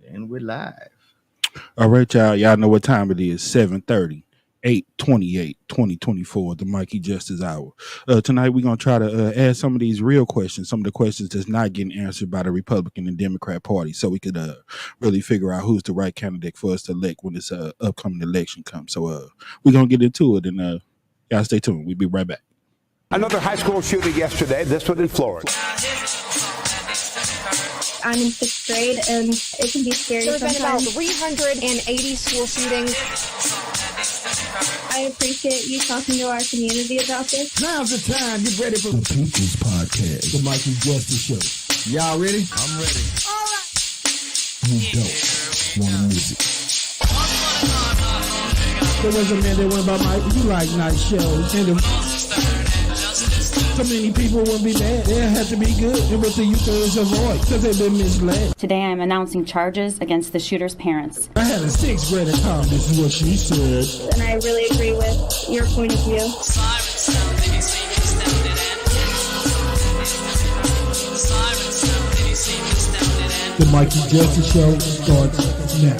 And we're live. All right, y'all. Y'all know what time it is. 7:30. 8/28, 2024, the Mikey Justice Hour. Tonight, we're going to try to ask some of these real questions, some of the questions that's not getting answered by the Republican and Democrat party, so we could really figure out who's the right candidate for us to elect when this upcoming election comes. So we're going to get into it, and y'all stay tuned. We'll be right back. Another high school shooting yesterday, this one in Florida. I'm in 6th grade, and it can be scary There have been about sometimes. 380 school shootings. I appreciate you talking to our community about this. Now's the time. Get ready for the People's Podcast, the Mikey Justice Show. Y'all ready? I'm ready. All right. You don't want to miss it. There was a man that went by Mike. You like night shows. And so many people wouldn't be mad. They have to be good. And what the youth is avoid because they've been misled. Today I am announcing charges against the shooter's parents. I had a 6th grader come. This is what she said. And I really agree with your point of view. The Mikey Justice Show starts now.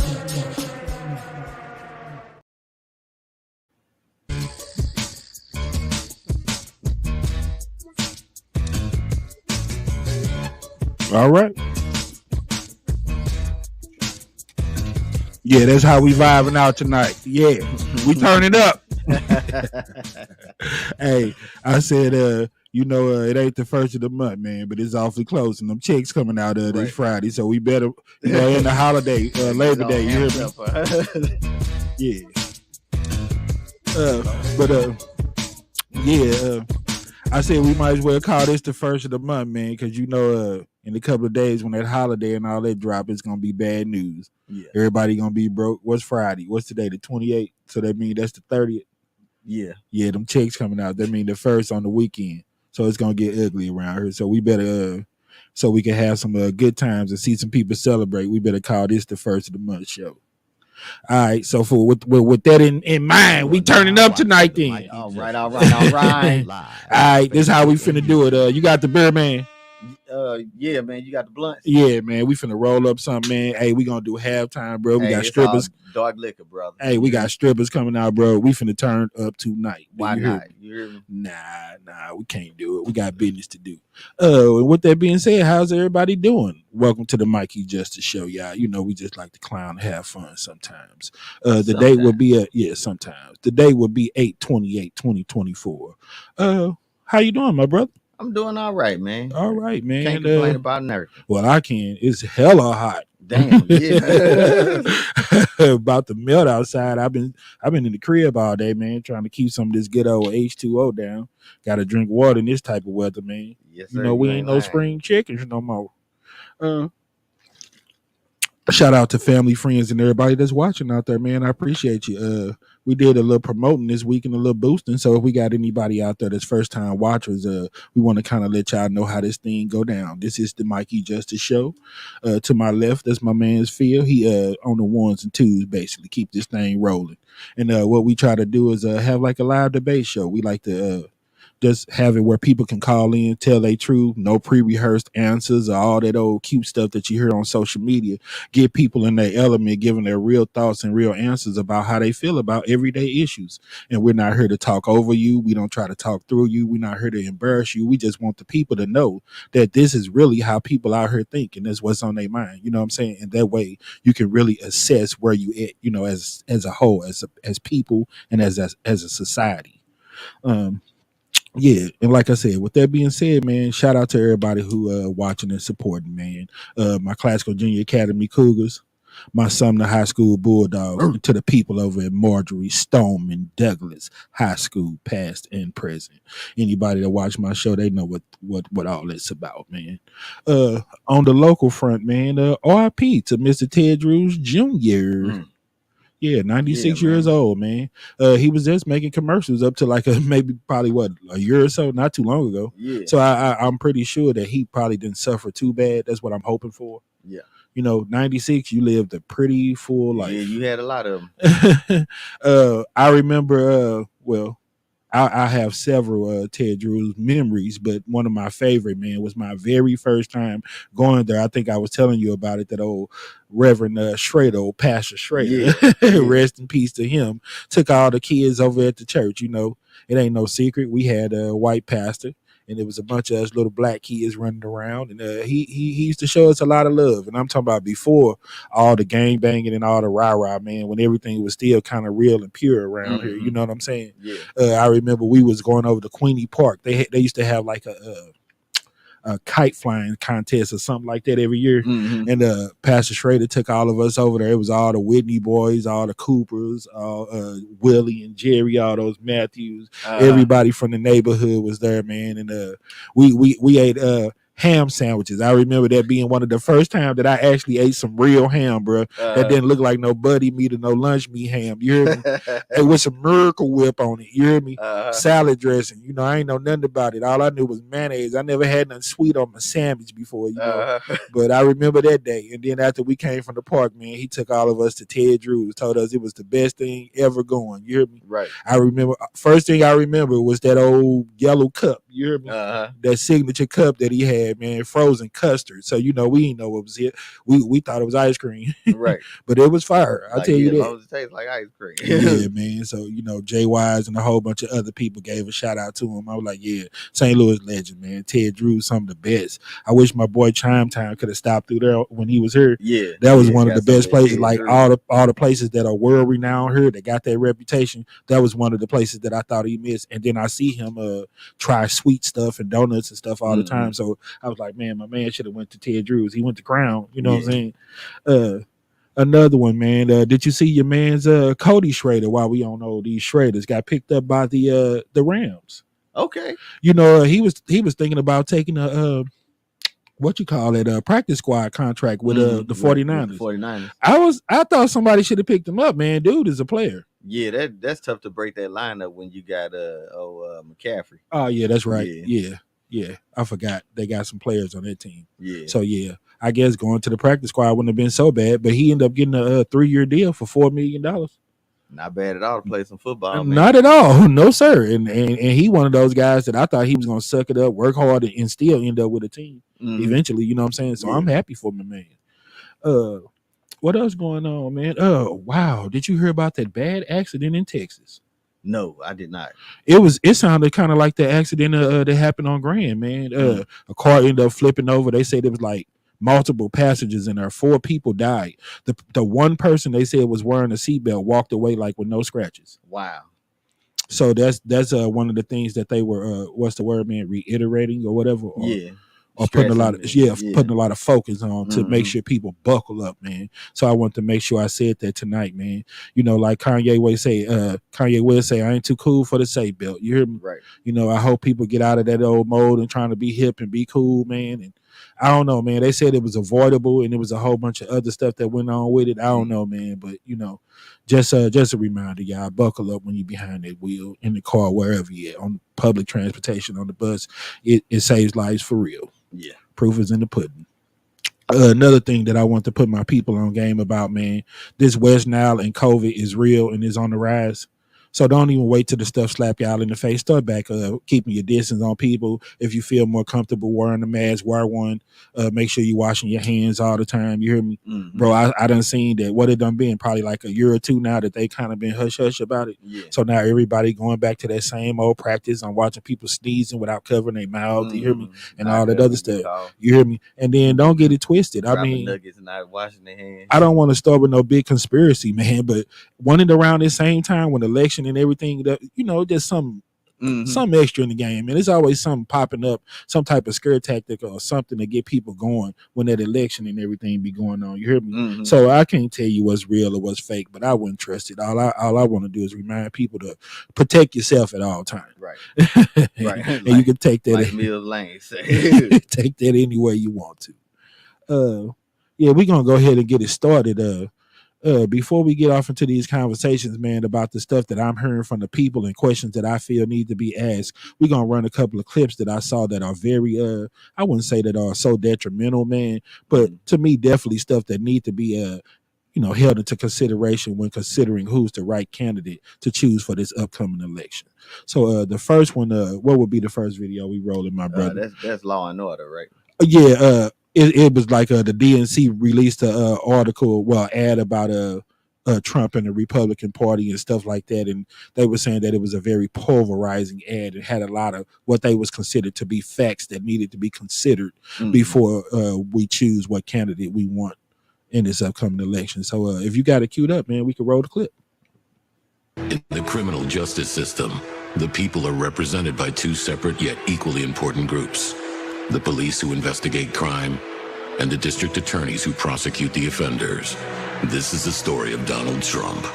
All right. Yeah, that's how we vibing out tonight. Yeah, we turn it up. Hey, I said, it ain't the first of the month, man, but it's awfully close, and them checks coming out this Friday, so we better, in the holiday, Labor Day, you hear me? Yeah. I said we might as well call this the first of the month, man, because in a couple of days when that holiday and all that drop, it's gonna be bad news. Yeah. Everybody gonna be broke. What's Friday? What's today? The 28th. So that means that's the 30th. Yeah. Yeah, them checks coming out. That means the first on the weekend. So it's gonna get ugly around here. So we better so we can have some good times and see some people celebrate. We better call this the first of the month show. All right, so with that in mind, we turning up tonight then. All right. All right, this is how we finna do it. You got the beer, man? Yeah, man, you got the blunts? Yeah, man, we finna roll up something, man. Hey, we gonna do halftime, bro. We got strippers. Dark liquor, brother. Hey, we got strippers coming out, bro. We finna turn up tonight. Why not? You hear me? Nah, we can't do it. We got business to do. And with that being said, how's everybody doing? Welcome to the Mikey Justice Show, y'all. We just like to clown and have fun sometimes. The date will be sometimes. The day will be 8/28/2024. How you doing, my brother? I'm doing all right, man. All right, man. Can't complain about nothing. Well, I can. It's hella hot. Damn, yeah. About to melt outside. I've been in the crib all day, man, trying to keep some of this good old H2O down. Got to drink water in this type of weather, man. Yes, sir. We ain't no spring chickens no more. Shout out to family, friends, and everybody that's watching out there, man. I appreciate you. We did a little promoting this week and a little boosting. So if we got anybody out there that's first time watchers, we want to kind of let y'all know how this thing go down. This is the Mikey Justice Show. To my left, that's my man's Phil. He on the ones and twos, basically keep this thing rolling. And what we try to do is have like a live debate show. We like to just have it where people can call in, tell their truth, no pre-rehearsed answers or all that old cute stuff that you hear on social media. Get people in their element, giving their real thoughts and real answers about how they feel about everyday issues. And we're not here to talk over you. We don't try to talk through you. We're not here to embarrass you. We just want the people to know that this is really how people out here think, and that's what's on their mind. You know what I'm saying? And that way you can really assess where you at, as a whole, as people and as a society. Yeah, and like I said, with that being said, man, shout out to everybody who watching and supporting, man. My Classical Junior Academy Cougars, my Sumner High School Bulldogs, to the people over at Marjorie Stoneman Douglas High School, past and present. Anybody that watch my show, they know what all this about, man. On the local front, man, RIP to Mr. Ted Drews Jr. Yeah, 96 years old, man. He was just making commercials up to like probably a year or so, not too long ago. Yeah. So I'm pretty sure that he probably didn't suffer too bad. That's what I'm hoping for. Yeah. 96, you lived a pretty full life. Yeah, you had a lot of them. I remember, I have several Ted Drew's memories, but one of my favorite, man, was my very first time going there. I think I was telling you about it. That old Reverend Schrader, old Pastor Schrader, rest in peace to him. Took all the kids over at the church. You know, it ain't no secret. We had a white pastor, and there was a bunch of us little black kids running around, and he used to show us a lot of love. And I'm talking about before all the gang banging and all the rah-rah, man, when everything was still kind of real and pure around here. You know what I'm saying? Yeah. I remember we was going over to Queenie Park. They used to have like a kite flying contest or something like that every year. And Pastor Schrader took all of us over there. It was all the Whitney boys, all the Coopers, all Willie and Jerry, all those Matthews. Everybody from the neighborhood was there, man. And we ate ham sandwiches. I remember that being one of the first times that I actually ate some real ham, bro. That didn't look like no buddy meat or no lunch meat ham. You hear me? It was some Miracle Whip on it. You hear me? Salad dressing. You know, I ain't know nothing about it. All I knew was mayonnaise. I never had nothing sweet on my sandwich before, you know. But I remember that day. And then after we came from the park, man, he took all of us to Ted Drew's, told us it was the best thing ever going. You hear me? Right. I remember, first thing I remember was that old yellow cup. You hear me? That signature cup that he had, man, frozen custard. So, you know, we didn't know what was it. We thought it was ice cream. Right. But it was fire. I'll tell you that. As long as it tastes like ice cream. Yeah, man. So, you know, Jay Wise and a whole bunch of other people gave a shout out to him. I was like, yeah, St. Louis legend, man. Ted Drew, some of the best. I wish my boy Chime Time could have stopped through there when he was here. Yeah. That was one of the best places. Like all the places that are world renowned here that got that reputation. That was one of the places that I thought he missed. And then I see him try sweet stuff and donuts and stuff all the time. So I was like, man, my man should have went to Ted Drew's. He went to Crown. You know what I'm saying? Another one, man. Did you see your man's Cody Schrader? While we on all these Schraders, got picked up by the Rams. Okay. You know, he was thinking about taking a what you call it, practice squad contract with the 49ers. With the 49ers. I thought somebody should have picked him up, man. Dude is a player. Yeah, that's tough to break that lineup when you got McCaffrey. Oh yeah, that's right. Yeah. I forgot they got some players on that team. Yeah. So yeah, I guess going to the practice squad wouldn't have been so bad, but he ended up getting a 3-year deal for $4 million. Not bad at all to play some football. Man. Not at all, no sir. And he one of those guys that I thought he was gonna suck it up, work hard, and still end up with a team eventually. You know what I'm saying? So I'm happy for my man. What else going on, man? Oh wow, did you hear about that bad accident in Texas? No, I did not. It sounded kind of like the accident that happened on Grand, man. A car ended up flipping over. They said it was like multiple passengers in there. 4 people died. The one person they said was wearing a seatbelt walked away like with no scratches. Wow. So that's one of the things that they were what's the word, man, reiterating or whatever. Or putting a lot of focus on to make sure people buckle up, man. So I want to make sure I said that tonight, man. You know, like Kanye will say, I ain't too cool for the seatbelt. You hear me? Right. You know, I hope people get out of that old mode and trying to be hip and be cool, man. And I don't know, man. They said it was avoidable and it was a whole bunch of other stuff that went on with it. I don't know, man. But you know, just a reminder, y'all, buckle up when you're behind that wheel, in the car, wherever you're at, on public transportation, on the bus. It saves lives for real. Yeah. Proof is in the pudding. Another thing that I want to put my people on game about, man, this West Nile and COVID is real and is on the rise. So don't even wait till the stuff slap y'all in the face. Start back keeping your distance on people. If you feel more comfortable wearing a mask, wear one. Make sure you're washing your hands all the time. You hear me? Bro, I done seen that. What it done been probably like a year or two now that they kind of been hush-hush about it. Yeah. So now everybody going back to that same old practice on watching people sneezing without covering their mouth. You hear me? And all that other stuff. You hear me? And then don't get it twisted. I mean, nuggets and not washing their hands. I don't want to start with no big conspiracy, man, but running around the same time when election and everything, that, you know, there's some extra in the game, and there's always something popping up, some type of scare tactic or something to get people going when that election and everything be going on. You hear me? So I can't tell you what's real or what's fake, but I wouldn't trust it. All I want to do is remind people to protect yourself at all times. Right. Right. And you can take that. Like Mills Lane say. Take that any way you want to. Yeah, we're gonna go ahead and get it started. Before we get off into these conversations, man, about the stuff that I'm hearing from the people and questions that I feel need to be asked, we're going to run a couple of clips that I saw that are very, I wouldn't say that are so detrimental, man, but to me, definitely stuff that need to be held into consideration when considering who's the right candidate to choose for this upcoming election. So the first one, what would be the first video we rolling, my brother? That's Law and Order, right? It was like the DNC released a ad about Trump and the Republican Party and stuff like that, and they were saying that it was a very pulverizing ad. It had a lot of what they was considered to be facts that needed to be considered before we choose what candidate we want in this upcoming election. So if you got it queued up, man, we can roll the clip. In the criminal justice system, the people are represented by two separate yet equally important groups: the police who investigate crime and the district attorneys who prosecute the offenders. This is the story of Donald Trump.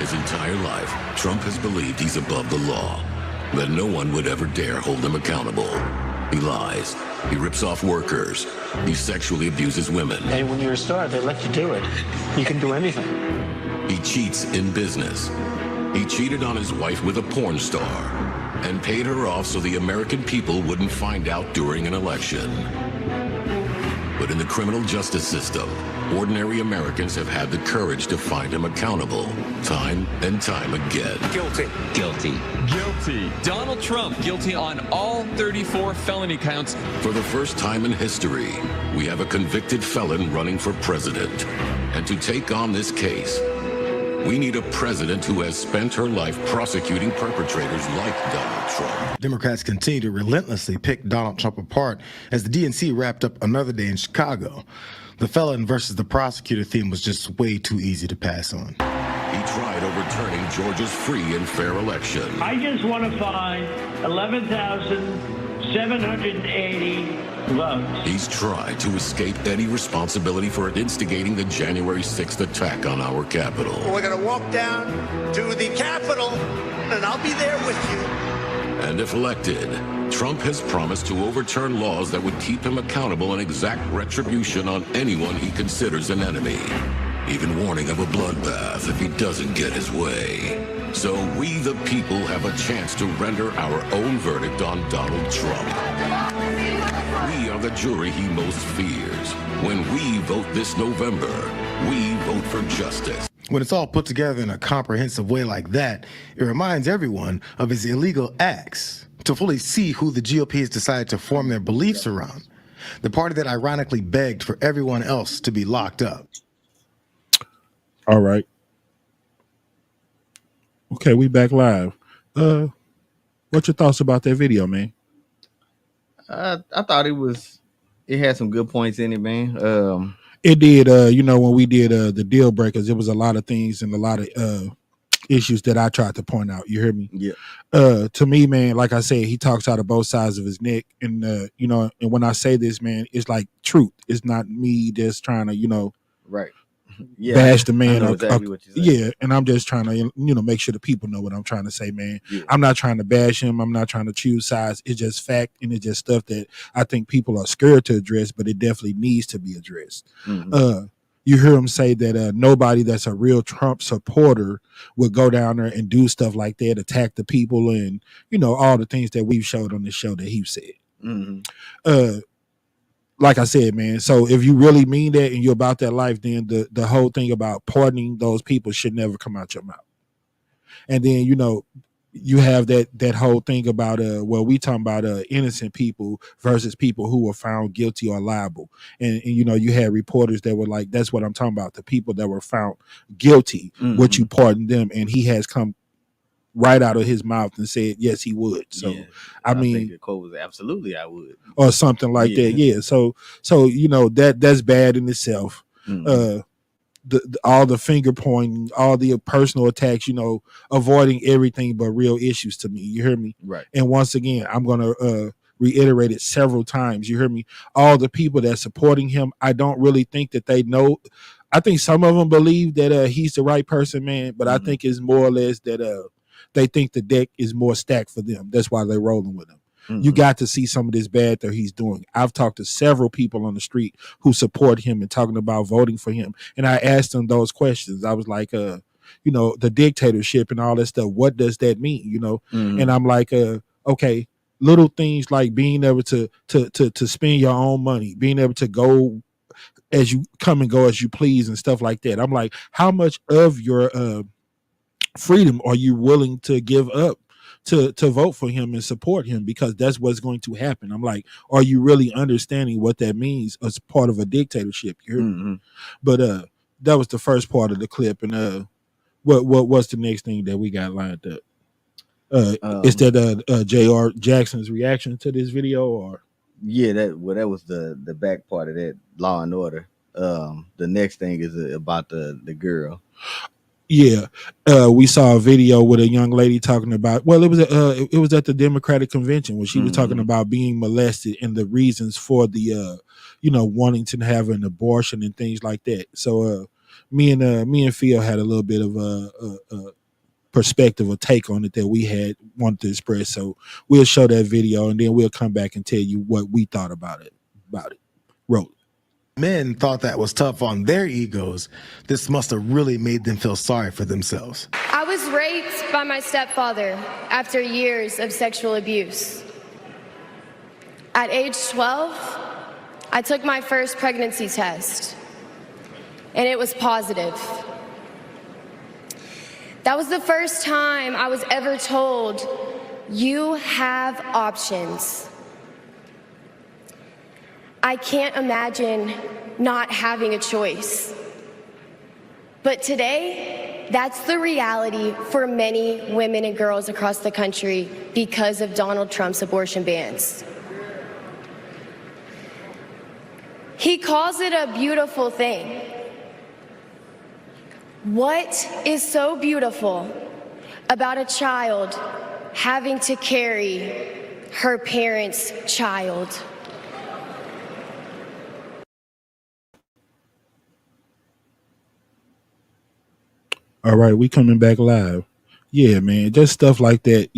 His entire life, Trump has believed he's above the law, that no one would ever dare hold him accountable. He lies. He rips off workers. He sexually abuses women. And when you're a star, they let you do it. You can do anything. He cheats in business. He cheated on his wife with a porn star and paid her off so the American people wouldn't find out during an election. But in the criminal justice system, ordinary Americans have had the courage to find him accountable time and time again. Guilty. Guilty. Guilty. Donald Trump guilty on all 34 felony counts. For the first time in history, we have a convicted felon running for president. And to take on this case, we need a president who has spent her life prosecuting perpetrators like Donald Trump. Democrats continue to relentlessly pick Donald Trump apart as the DNC wrapped up another day in Chicago. The felon versus the prosecutor theme was just way too easy to pass on. He tried overturning Georgia's free and fair election. I just want to find 11,780 votes. He's tried to escape any responsibility for instigating the January 6th attack on our Capitol. We're going to walk down to the Capitol, and I'll be there with you. And if elected, Trump has promised to overturn laws that would keep him accountable and exact retribution on anyone he considers an enemy, even warning of a bloodbath if he doesn't get his way. So we, the people, have a chance to render our own verdict on Donald Trump. We are the jury he most fears. When we vote this November, we vote for justice. When it's all put together in a comprehensive way like that, it reminds everyone of his illegal acts to fully see who the GOP has decided to form their beliefs around. The party that ironically begged for everyone else to be locked up. All right. Okay, we back live. What's your thoughts about that video, man? I thought it had some good points in it, man. It did. When we did the deal breakers, it was a lot of things and a lot of issues that I tried to point out. You hear me? Yeah. To me, man, like I said, he talks out of both sides of his neck, and and when I say this, man, it's like truth. It's not me just trying to, right. Yeah, bash the man. Exactly what you're saying. Yeah, and I'm just trying to, make sure the people know what I'm trying to say, man. Yeah. I'm not trying to bash him. I'm not trying to choose sides. It's just fact, and it's just stuff that I think people are scared to address, but it definitely needs to be addressed. Mm-hmm. You hear him say that nobody that's a real Trump supporter would go down there and do stuff like that, attack the people, and all the things that we've showed on the show that he said. Mm-hmm. Like I said, man, so if you really mean that and you're about that life, then the whole thing about pardoning those people should never come out your mouth. And then, you have that whole thing about, we talking about innocent people versus people who were found guilty or liable. And you had reporters that were like, that's what I'm talking about. The people that were found guilty, would you pardon them? And he has come right out of his mouth and said, yes, he would. So, yeah, I mean, think the quote was absolutely, I would. Or something like that. Yeah. So, that's bad in itself. Mm-hmm. All the finger pointing, all the personal attacks, avoiding everything but real issues to me. You hear me? Right. And once again, I'm going to reiterate it several times. You hear me? All the people that supporting him, I don't really think that they know. I think some of them believe that he's the right person, man. But I think it's more or less that they think the deck is more stacked for them. That's why they're rolling with him. Mm-hmm. You got to see some of this bad that he's doing. I've talked to several people on the street who support him and talking about voting for him. And I asked them those questions. I was like, the dictatorship and all that stuff, what does that mean? And I'm like, okay, little things like being able to spend your own money, being able to go as you come and go as you please and stuff like that. I'm like, how much of your freedom are you willing to give up to vote for him and support him? Because that's what's going to happen. I'm like, are you really understanding what that means as part of a dictatorship? You hear me? But that was the first part of the clip. And what's the next thing that we got lined up? Is that J.R. Jackson's reaction to this video, or? Yeah, that was the back part of that, Law and Order. The next thing is about the girl. Yeah, we saw a video with a young lady talking about. Well, it was at the Democratic convention when she was talking about being molested and the reasons for the wanting to have an abortion and things like that. So me and Phil had a little bit of a perspective or take on it that we had wanted to express. So we'll show that video and then we'll come back and tell you what we thought about it. Roll. Men thought that was tough on their egos. This must have really made them feel sorry for themselves. I was raped by my stepfather after years of sexual abuse. At age 12, I took my first pregnancy test, and it was positive. That was the first time I was ever told, you have options. I can't imagine not having a choice. But today, that's the reality for many women and girls across the country because of Donald Trump's abortion bans. He calls it a beautiful thing. What is so beautiful about a child having to carry her parents' child? All right, we coming back live. Yeah, man, just stuff like that,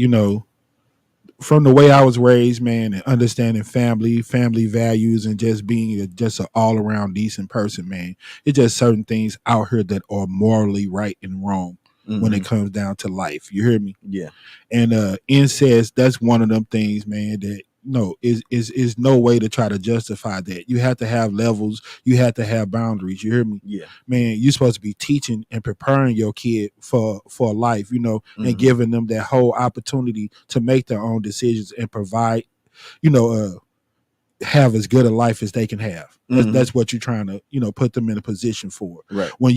from the way I was raised, man, and understanding family values and just being just an all-around decent person, man. It's just certain things out here that are morally right and wrong when it comes down to life. You hear me? Yeah. And incest, that's one of them things, man, that is no way to try to justify that. You have to have levels. You have to have boundaries. You hear me? Yeah. Man, you're supposed to be teaching and preparing your kid for life, and giving them that whole opportunity to make their own decisions and provide, have as good a life as they can have. That's what you're trying to, put them in a position for. Right. When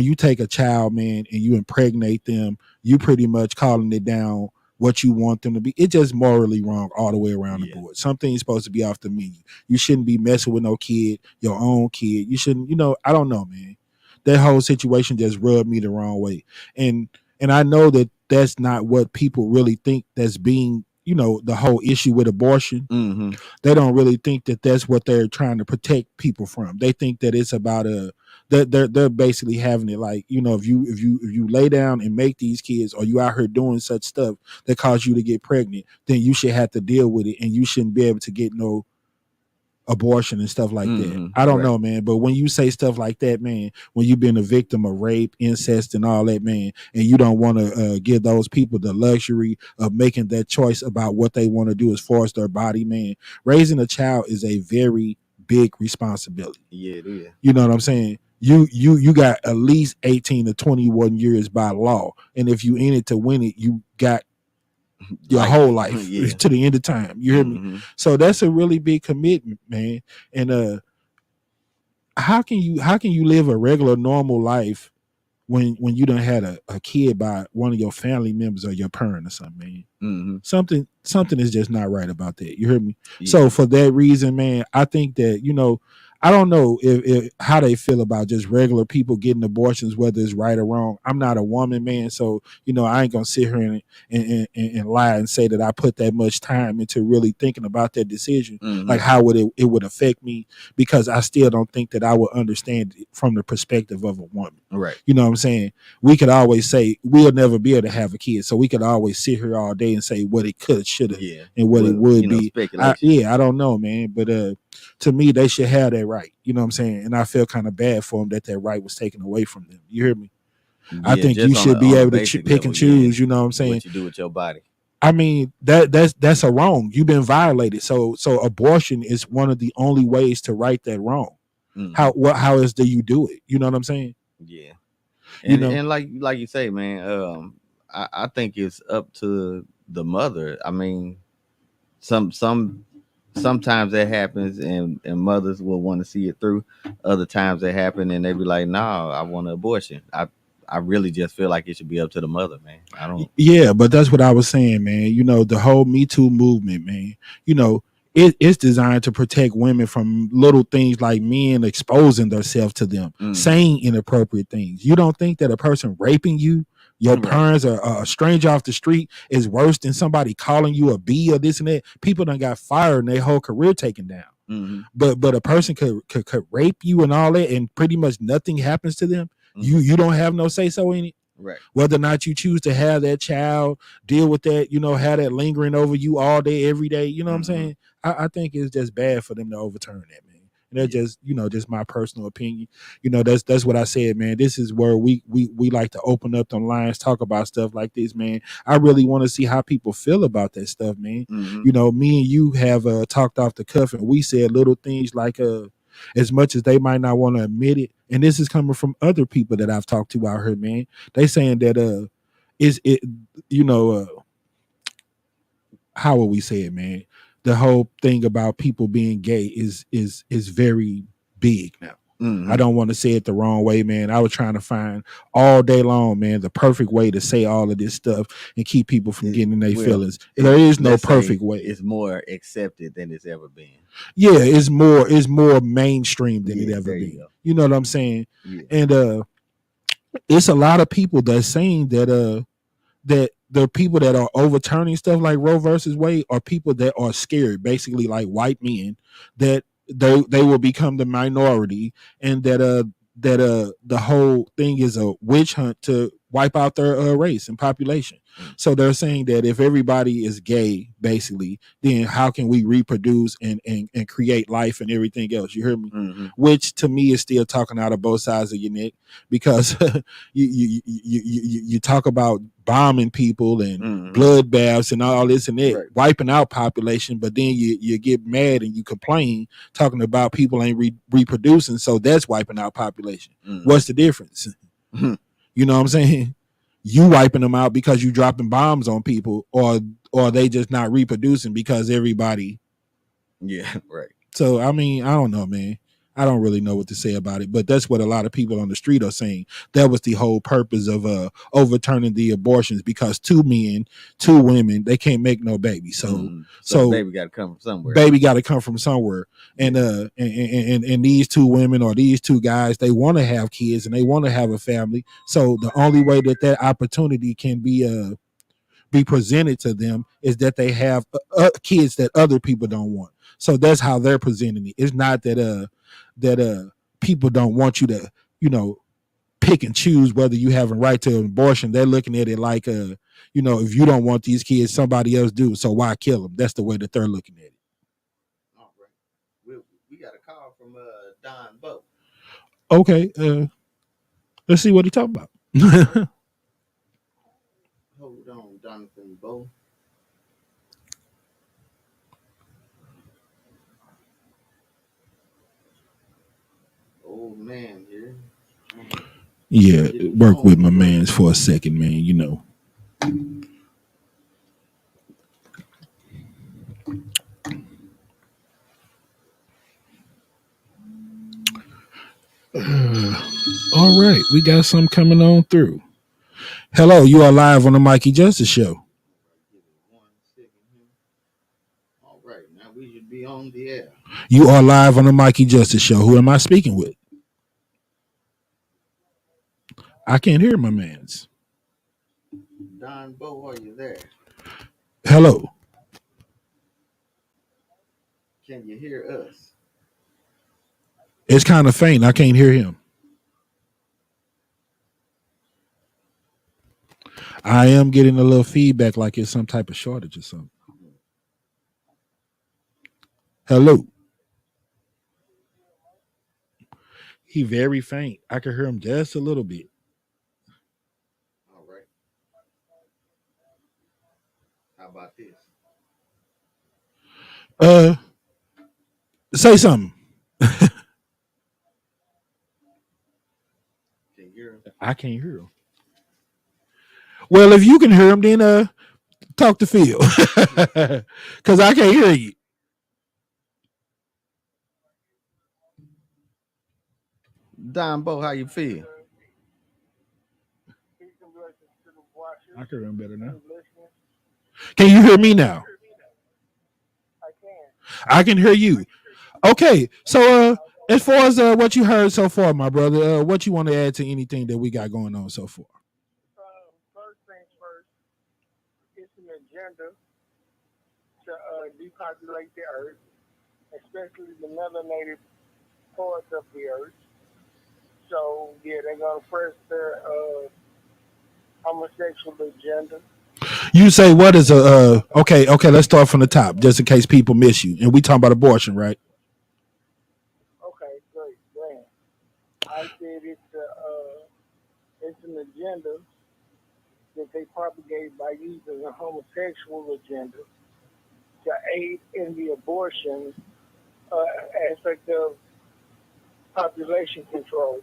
you take a child, man, and you impregnate them, you pretty much calling it down what you want them to be. It's just morally wrong all the way around the board. Something's supposed to be off the menu. You shouldn't be messing with no kid, your own kid. You shouldn't, I don't know, man. That whole situation just rubbed me the wrong way. And I know that that's not what people really think that's being, the whole issue with abortion. They don't really think that that's what they're trying to protect people from. They think that it's about they're basically having it like, if you lay down and make these kids, or you out here doing such stuff that cause you to get pregnant, then you should have to deal with it, and you shouldn't be able to get no abortion and stuff like that. I don't know, man. But when you say stuff like that, man, when you've been a victim of rape, incest, and all that, man, and you don't want to give those people the luxury of making that choice about what they want to do as far as their body, man, raising a child is a very big responsibility. Yeah, it is. You know what I'm saying? You got at least 18 to 21 years by law, and if you in it to win it, you got your whole life to the end of time. You hear me? So that's a really big commitment, man. And how can you live a regular normal life when you done had a kid by one of your family members or your parent or something, man? Something is just not right about that. You hear me? So for that reason, man, I think that, I don't know if how they feel about just regular people getting abortions, whether it's right or wrong. I'm not a woman, man, so I ain't gonna sit here and lie and say that I put that much time into really thinking about that decision, like how would it would affect me, because I still don't think that I would understand it from the perspective of a woman. Right. You know what I'm saying? We could always say we'll never be able to have a kid, so we could always sit here all day and say what it could, should have, and what it would be. I don't know, man, but to me, they should have that right. You know what I'm saying? And I feel kind of bad for them that right was taken away from them. You hear me? I think you should be able to pick and choose. You know what I'm saying? What you do with your body. I mean, that's a wrong. You've been violated. So abortion is one of the only ways to right that wrong. How else do you do it? You know what I'm saying? Yeah. You And know, like you say, man, I think it's up to the mother. I mean, sometimes that happens and mothers will want to see it through. Other times that happen and they be like, "No, I want an abortion." I really just feel like it should be up to the mother, man. I don't. yeah, but that's what I was saying, man. You know, the whole Me Too movement, man. You know, it's designed to protect women from little things like men exposing themselves to them, saying inappropriate things. You don't think that a person raping you, your parents, or a stranger off the street is worse than somebody calling you a B or this and that? People done got fired and their whole career taken down. But a person could rape you and all that, and pretty much nothing happens to them. You don't have no say so in it. Right. Whether or not you choose to have that child deal with that, you know, have that lingering over you all day, every day. You know what I'm saying? I think it's just bad for them to overturn that, man. And that's just, you know, just my personal opinion. You know, that's what I said, man. This is where we like to open up them lines, talk about stuff like this, man. I really want to see how people feel about that stuff, man. You know, me and you have talked off the cuff, and we said little things like as much as they might not want to admit it, and this is coming from other people that I've talked to out here, man. They saying that is it, you know, how will we say it, man? The whole thing about people being gay is very big now. I don't want to say it the wrong way, man. I was trying to find all day long, man, the perfect way to say all of this stuff and keep people from getting in their feelings. There is no perfect way. It's more accepted than it's ever been. Yeah, it's more mainstream than it ever been. You know what I'm saying? Yeah. And it's a lot of people that's saying that that the people that are overturning stuff like Roe versus Wade are people that are scared, basically like white men, that they will become the minority, and that the whole thing is a witch hunt to wipe out their race and population. So they're saying that if everybody is gay, basically, then how can we reproduce and create life and everything else? You hear me? Which to me is still talking out of both sides of your neck, because you talk about bombing people and bloodbaths and all this and that, wiping out population, but then you get mad and you complain talking about people ain't reproducing, so that's wiping out population. What's the difference? You know what I'm saying? You wiping them out because you dropping bombs on people, or they just not reproducing because everybody. Yeah, right. So I mean, I don't know, man. I don't really know what to say about it, but that's what a lot of people on the street are saying. That was the whole purpose of overturning the abortions, because 2 men, 2 women, they can't make no baby. So baby got to come from somewhere. Baby got to come from somewhere. And these 2 women or these 2 guys, they want to have kids and they want to have a family. So the only way that opportunity can be presented to them is that they have kids that other people don't want. So that's how they're presenting it. It's not that people don't want you to, you know, pick and choose whether you have a right to an abortion. They're looking at it like, you know, if you don't want these kids, somebody else do. So why kill them? That's the way that they're looking at it. All right. We got a call from Don Bo. Okay. Let's see what he talking about. Hold on, Jonathan Bo. Old man here. Yeah, work with my mans for a second, man, you know. All right, we got some coming on through. Hello, you are live on the Mikey Justice Show. All right, now we should be on the air. You are live on the Mikey Justice Show. Who am I speaking with? I can't hear my mans. Don Bo, are you there? Hello. Can you hear us? It's kind of faint. I can't hear him. I am getting a little feedback like it's some type of shortage or something. Hello. He very faint. I can hear him just a little bit. All right. How about this? Say something. I can't hear him. Well, if you can hear him, then talk to Phil, because I can't hear you. Don Bo, how you feel? I can hear him better now. Can you hear me now? I can hear you. Okay, so as far as what you heard so far, my brother, what you want to add to anything that we got going on so far? First things first, it's an agenda to depopulate the earth, especially the melanated parts of the earth. So, yeah, they're going to press their homosexual agenda. You say what is a okay, let's start from the top just in case people miss you. And we talking about abortion, right? Okay, great. I said it's an agenda that they propagate by using a homosexual agenda to aid in the abortion aspect of population control.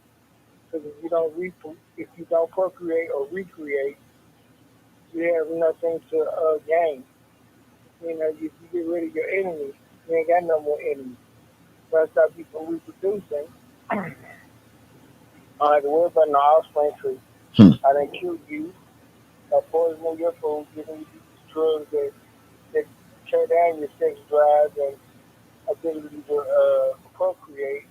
Because if you don't procreate or recreate, you have nothing to gain. You know, if you get rid of your enemy, you ain't got no more enemies. That's how people reproducing. I don't have to worry about no offspring tree. I done killed you, I poisoned your food, giving you these drugs that tear down your sex drive and ability to procreate.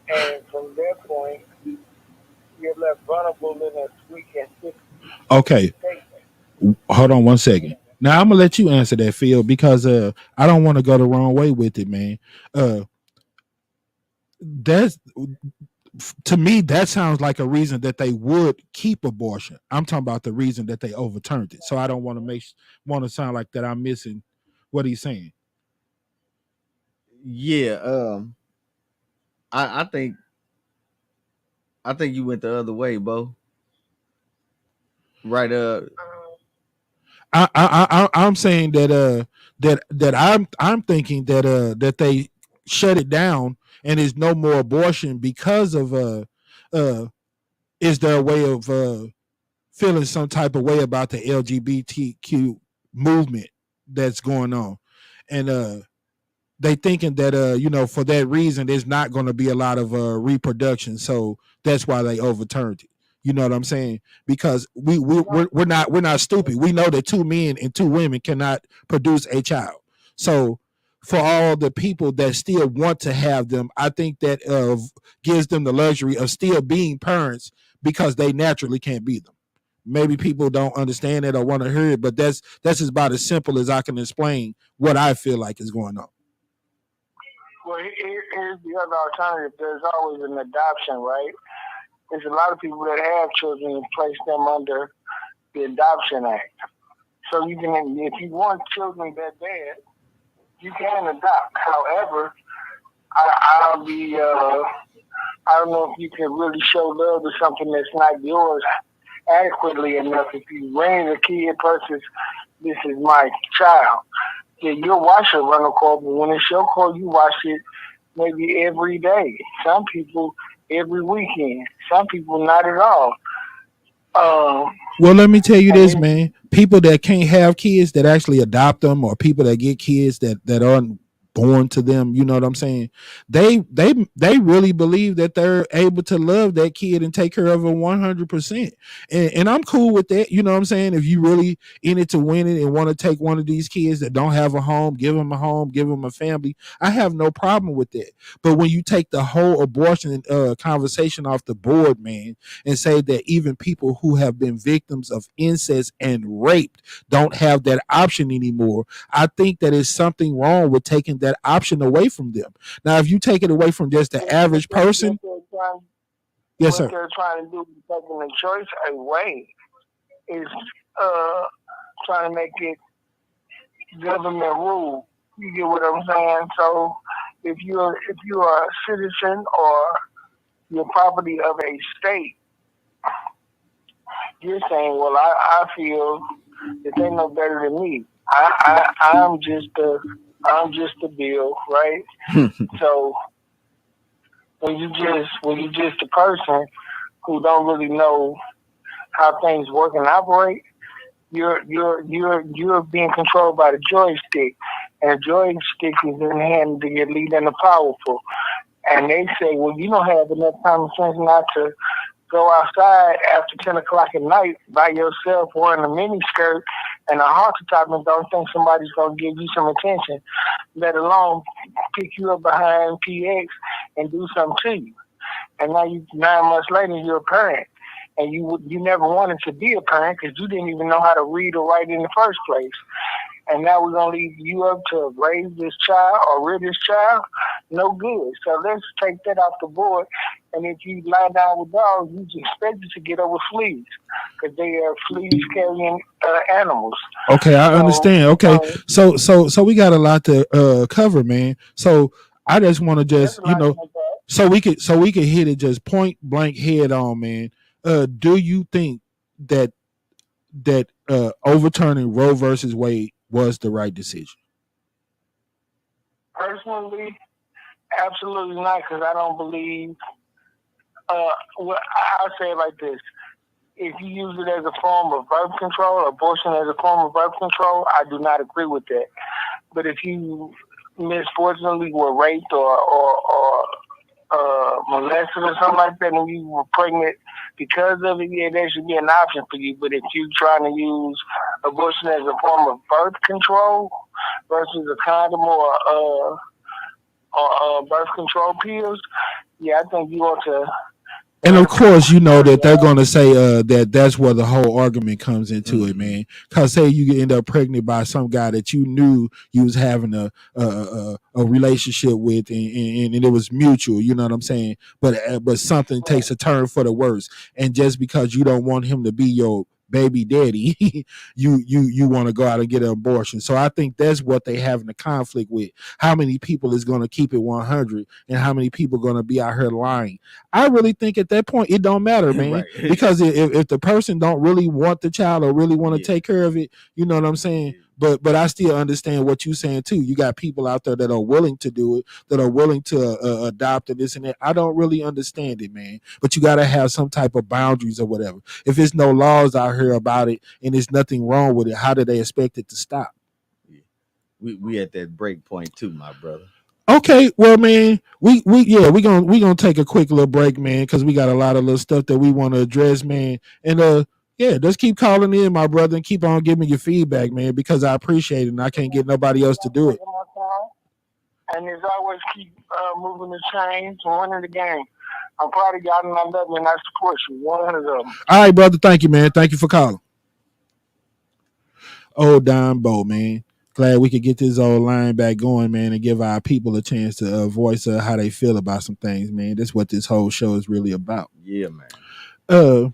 And from that point, you're left vulnerable in a sweet and sick. Okay. Hold on one second. Now I'm gonna let you answer that, Phil, because I don't want to go the wrong way with it, man. That's to me, that sounds like a reason that they would keep abortion. I'm talking about the reason that they overturned it. So I don't want to sound like that I'm missing what he's saying. Yeah, I think you went the other way, Bo. Right. I'm saying that I'm thinking that they shut it down and there's no more abortion because of is there a way of feeling some type of way about the LGBTQ movement that's going on, and they thinking that for that reason there's not going to be a lot of reproduction, so that's why they overturned it. You know what I'm saying? Because we're not stupid. We know that 2 men and 2 women cannot produce a child. So for all the people that still want to have them, I think that gives them the luxury of still being parents because they naturally can't be them. Maybe people don't understand it or want to hear it, but that's about as simple as I can explain what I feel like is going on. Well, here's the other alternative. There's always an adoption, right? There's a lot of people that have children and place them under the Adoption Act. So you can, if you want children that bad, you can adopt. However, I don't know if you can really show love to something that's not yours adequately enough. If you raise a kid versus this is my child, yeah, you'll watch it run a call, but when it's your call, you watch it maybe every day. Some people every weekend. Some people not at all. Well, let me tell you this, man. People that can't have kids that actually adopt them, or people that get kids that aren't born to them, you know what I'm saying? They really believe that they're able to love that kid and take care of it 100%. And I'm cool with that. You know what I'm saying? If you really in it to win it and want to take one of these kids that don't have a home, give them a home, give them a family, I have no problem with that. But when you take the whole abortion conversation off the board, man, and say that even people who have been victims of incest and raped don't have that option anymore, I think that is something wrong with taking that option away from them. Now, if you take it away from just the average person, yes, sir. What they're trying to do is taking the choice away is trying to make it government rule. You get what I'm saying? So if you're a citizen or you're property of a state, you're saying, well, I feel that they know better than me. I'm just a bill, right? So when you just a person, who don't really know how things work and operate, you're being controlled by the joystick, and the joystick is in the hand of the elite and the powerful. And they say, well, you don't have enough common sense not to go outside after 10 o'clock at night by yourself wearing a mini skirt and a halter top and don't think somebody's going to give you some attention, let alone pick you up behind PX and do something to you. And now 9 months later, you're a parent. And you never wanted to be a parent because you didn't even know how to read or write in the first place. And now we're going to leave you up to raise this child or rear this child? No good. So let's take that off the board. And if you lie down with dogs, you just expect to get over fleas because they are flea-carrying animals. Okay, I understand. Okay, so we got a lot to cover, man. So I just want to just, so we could hit it just point blank head on, man. Do you think that overturning Roe versus Wade was the right decision? Personally, absolutely not, because I don't believe. Well, I'll say it like this: if you use it as a form of birth control, abortion as a form of birth control, I do not agree with that. But if you misfortunately were raped or molested or something like that, and you were pregnant because of it, yeah, there should be an option for you. But if you're trying to use abortion as a form of birth control versus a condom or birth control pills, yeah, I think you ought to. And of course, you know that they're going to say that that's where the whole argument comes into it, man. Because say you end up pregnant by some guy that you knew you was having a relationship with, and it was mutual. You know what I'm saying? But something takes a turn for the worse, and just because you don't want him to be your baby daddy, you want to go out and get an abortion. So I think that's what they having a conflict with. How many people is going to keep it 100 and how many people going to be out here lying? I really think at that point it don't matter, man. Right. Because if the person don't really want the child or really want to take care of it, you know what I'm saying? But I still understand what you're saying too. You got people out there that are willing to do it, that are willing to adopt and this and that. I don't really understand it, man. But you got to have some type of boundaries or whatever. If there's no laws out here about it and there's nothing wrong with it, how do they expect it to stop? Yeah. We at that break point too, my brother. Okay, well, man, we gonna take a quick little break, man, because we got a lot of little stuff that we want to address, man, and yeah, just keep calling in, my brother, and keep on giving your feedback, man, because I appreciate it, and I can't get nobody else to do it. And as always, keep moving the chains and winning the game. I'm proud of y'all, and I love you, and I support you. 100 of them. All right, brother. Thank you, man. Thank you for calling. Old Don Bo, man. Glad we could get this old line back going, man, and give our people a chance to voice how they feel about some things, man. That's what this whole show is really about. Yeah, man.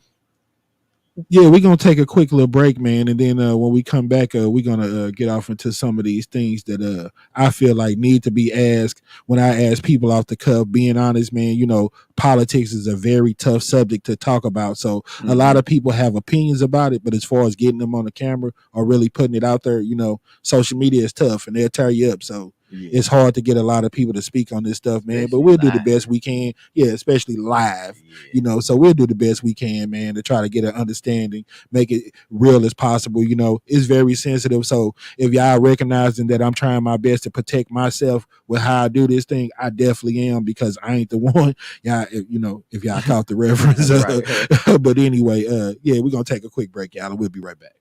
Yeah, we're going to take a quick little break, man, and then when we come back, we're going to get off into some of these things that I feel like need to be asked when I ask people off the cuff. Being honest, man, you know, politics is a very tough subject to talk about, so a lot of people have opinions about it, but as far as getting them on the camera or really putting it out there, you know, social media is tough, and they'll tear you up, so it's hard to get a lot of people to speak on this stuff, man, but we'll do the best we can. Yeah, especially live, you know, so we'll do the best we can, man, to try to get an understanding, make it real as possible. You know, it's very sensitive. So if y'all recognizing that I'm trying my best to protect myself with how I do this thing, I definitely am, because I ain't the one. Y'all, you know, if y'all caught the reference. But anyway, yeah, we're going to take a quick break, y'all, and we'll be right back.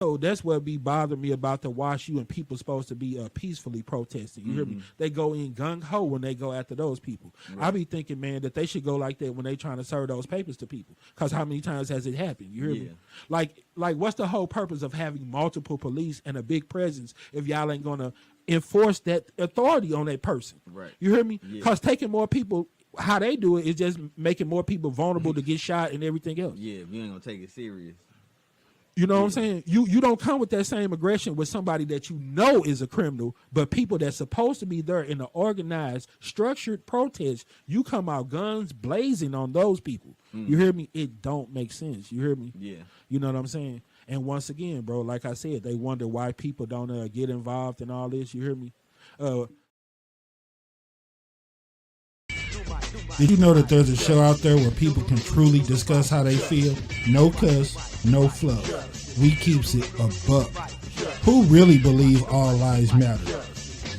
So that's what be bothering me about the Wash U, and people supposed to be peacefully protesting. You hear me? They go in gung-ho when they go after those people. I be thinking, man, that they should go like that when they trying to serve those papers to people. Because how many times has it happened? You hear me? Like what's the whole purpose of having multiple police and a big presence if y'all ain't going to enforce that authority on that person? Right. You hear me? Because taking more people, how they do it is just making more people vulnerable to get shot and everything else. Yeah, if you ain't going to take it serious. You know what I'm saying? You don't come with that same aggression with somebody that you know is a criminal, but people that's supposed to be there in the organized, structured protest, you come out guns blazing on those people. You hear me? It don't make sense. You hear me? Yeah. You know what I'm saying? And once again, bro, like I said, they wonder why people don't get involved in all this. You hear me? Did you know that there's a show out there where people can truly discuss how they feel? No cuss, no fluff. We keeps it a buck. Who really believe all lives matter?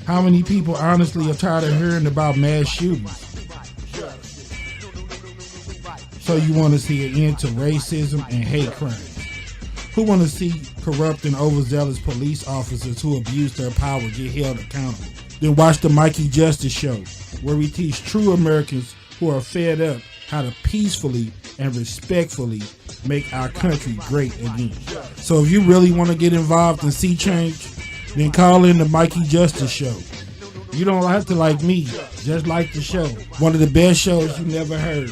How many people honestly are tired of hearing about mass shootings? So you want to see an end to racism and hate crimes? Who want to see corrupt and overzealous police officers who abuse their power get held accountable? Then watch the Mikey Justice Show, where we teach true Americans who are fed up how to peacefully and respectfully make our country great again. So if you really want to get involved and see change, then call in the Mikey Justice Show. You don't have to like me, just like the show. One of the best shows you never heard.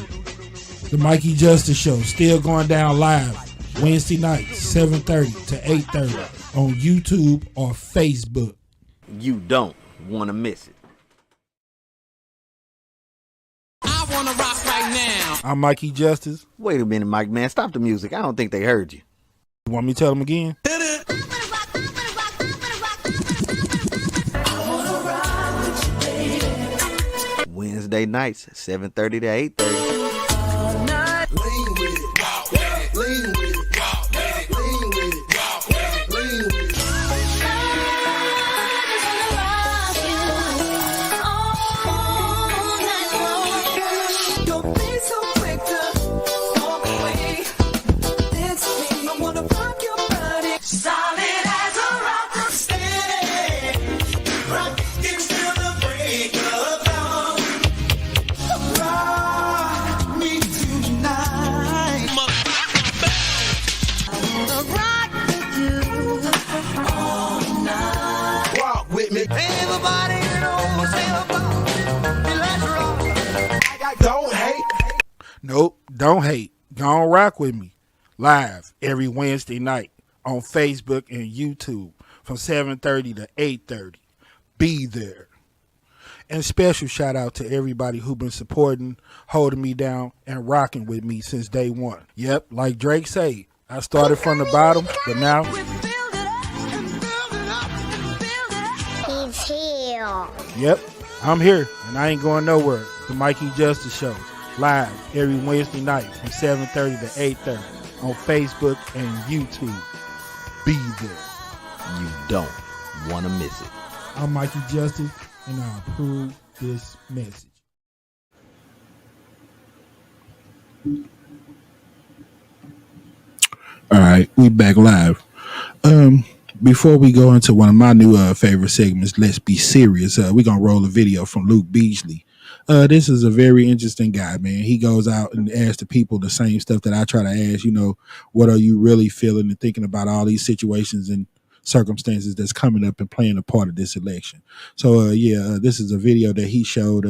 The Mikey Justice Show, still going down live Wednesday nights, 7:30 to 8:30 on YouTube or Facebook. You don't want to miss it. I want to rock right now. I'm Mikey Justice. Wait a minute, Mike, man. Stop the music. I don't think they heard you. You want me to tell them again? Wednesday nights, 7:30 to 8:30. Nope, don't hate. Gonna rock with me. Live every Wednesday night on Facebook and YouTube from 7:30 to 8:30. Be there. And special shout out to everybody who been supporting, holding me down, and rocking with me since day one. Yep, like Drake say, I started from the bottom, but now he's here. Yep, I'm here, and I ain't going nowhere. The Mikey Justice Show, live every Wednesday night from 7:30 to 8:30 on Facebook and YouTube. Be there. You don't want to miss it. I'm Mikey Justice, and I approve this message. All right, we back live. Before we go into one of my new favorite segments, Let's Be Serious, we're going to roll a video from Luke Beasley. This is a very interesting guy, man. He goes out and asks the people the same stuff that I try to ask, what are you really feeling and thinking about all these situations and circumstances that's coming up and playing a part of this election. So, this is a video that he showed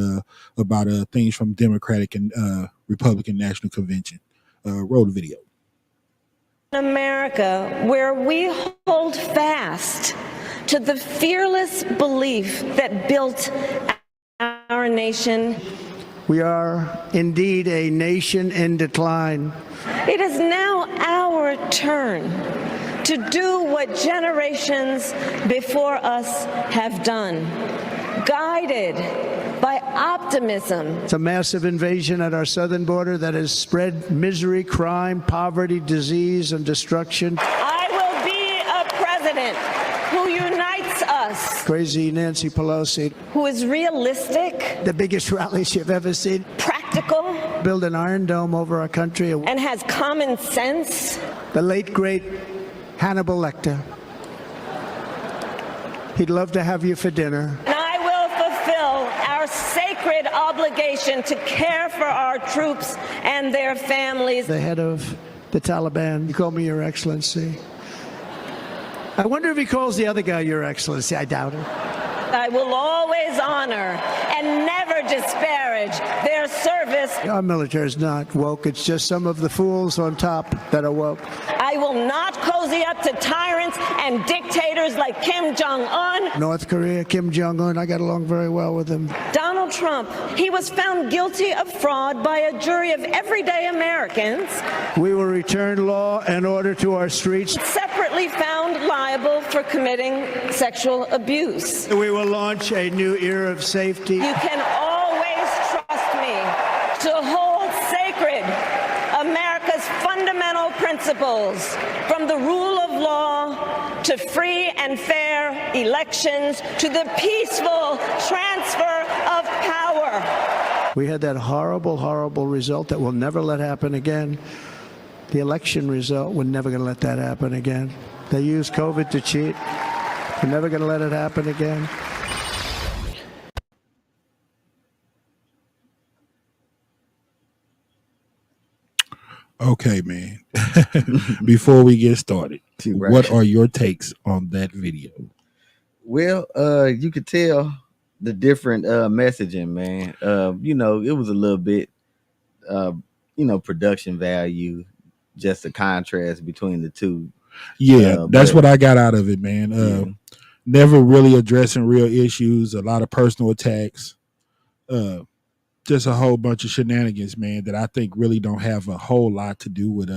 about things from Democratic and Republican National Convention. Roll the video. America, where we hold fast to the fearless belief that built our nation. We are indeed a nation in decline. It is now our turn to do what generations before us have done, guided by optimism. It's a massive invasion at our southern border that has spread misery, crime, poverty, disease, and destruction. I will be a president who unites us. Crazy Nancy Pelosi. Who is realistic. The biggest rallies you've ever seen. Practical. Build an Iron Dome over our country. And has common sense. The late, great Hannibal Lecter. He'd love to have you for dinner. And I will fulfill our sacred obligation to care for our troops and their families. The head of the Taliban, you call me Your Excellency. I wonder if he calls the other guy Your Excellency. I doubt it. I will always honor and never disparage disparage their service. Our military is not woke. It's just some of the fools on top that are woke. I will not cozy up to tyrants and dictators like Kim Jong-un. North Korea, Kim Jong-un, I got along very well with him. Donald Trump, he was found guilty of fraud by a jury of everyday Americans. We will return law and order to our streets. Separately found liable for committing sexual abuse. We will launch a new era of safety. You can always trust me to hold sacred America's fundamental principles, from the rule of law to free and fair elections to the peaceful transfer of power. We had that horrible, horrible result that we'll never let happen again. The election result, we're never going to let that happen again. They used COVID to cheat. We're never going to let it happen again. Okay, man. Before we get started, what are your takes on that video? Well, you could tell the different messaging, man. It was a little bit, production value, just a contrast between the two. Yeah, that's what I got out of it, man. Never really addressing real issues, a lot of personal attacks, just a whole bunch of shenanigans, man, that I think really don't have a whole lot to do with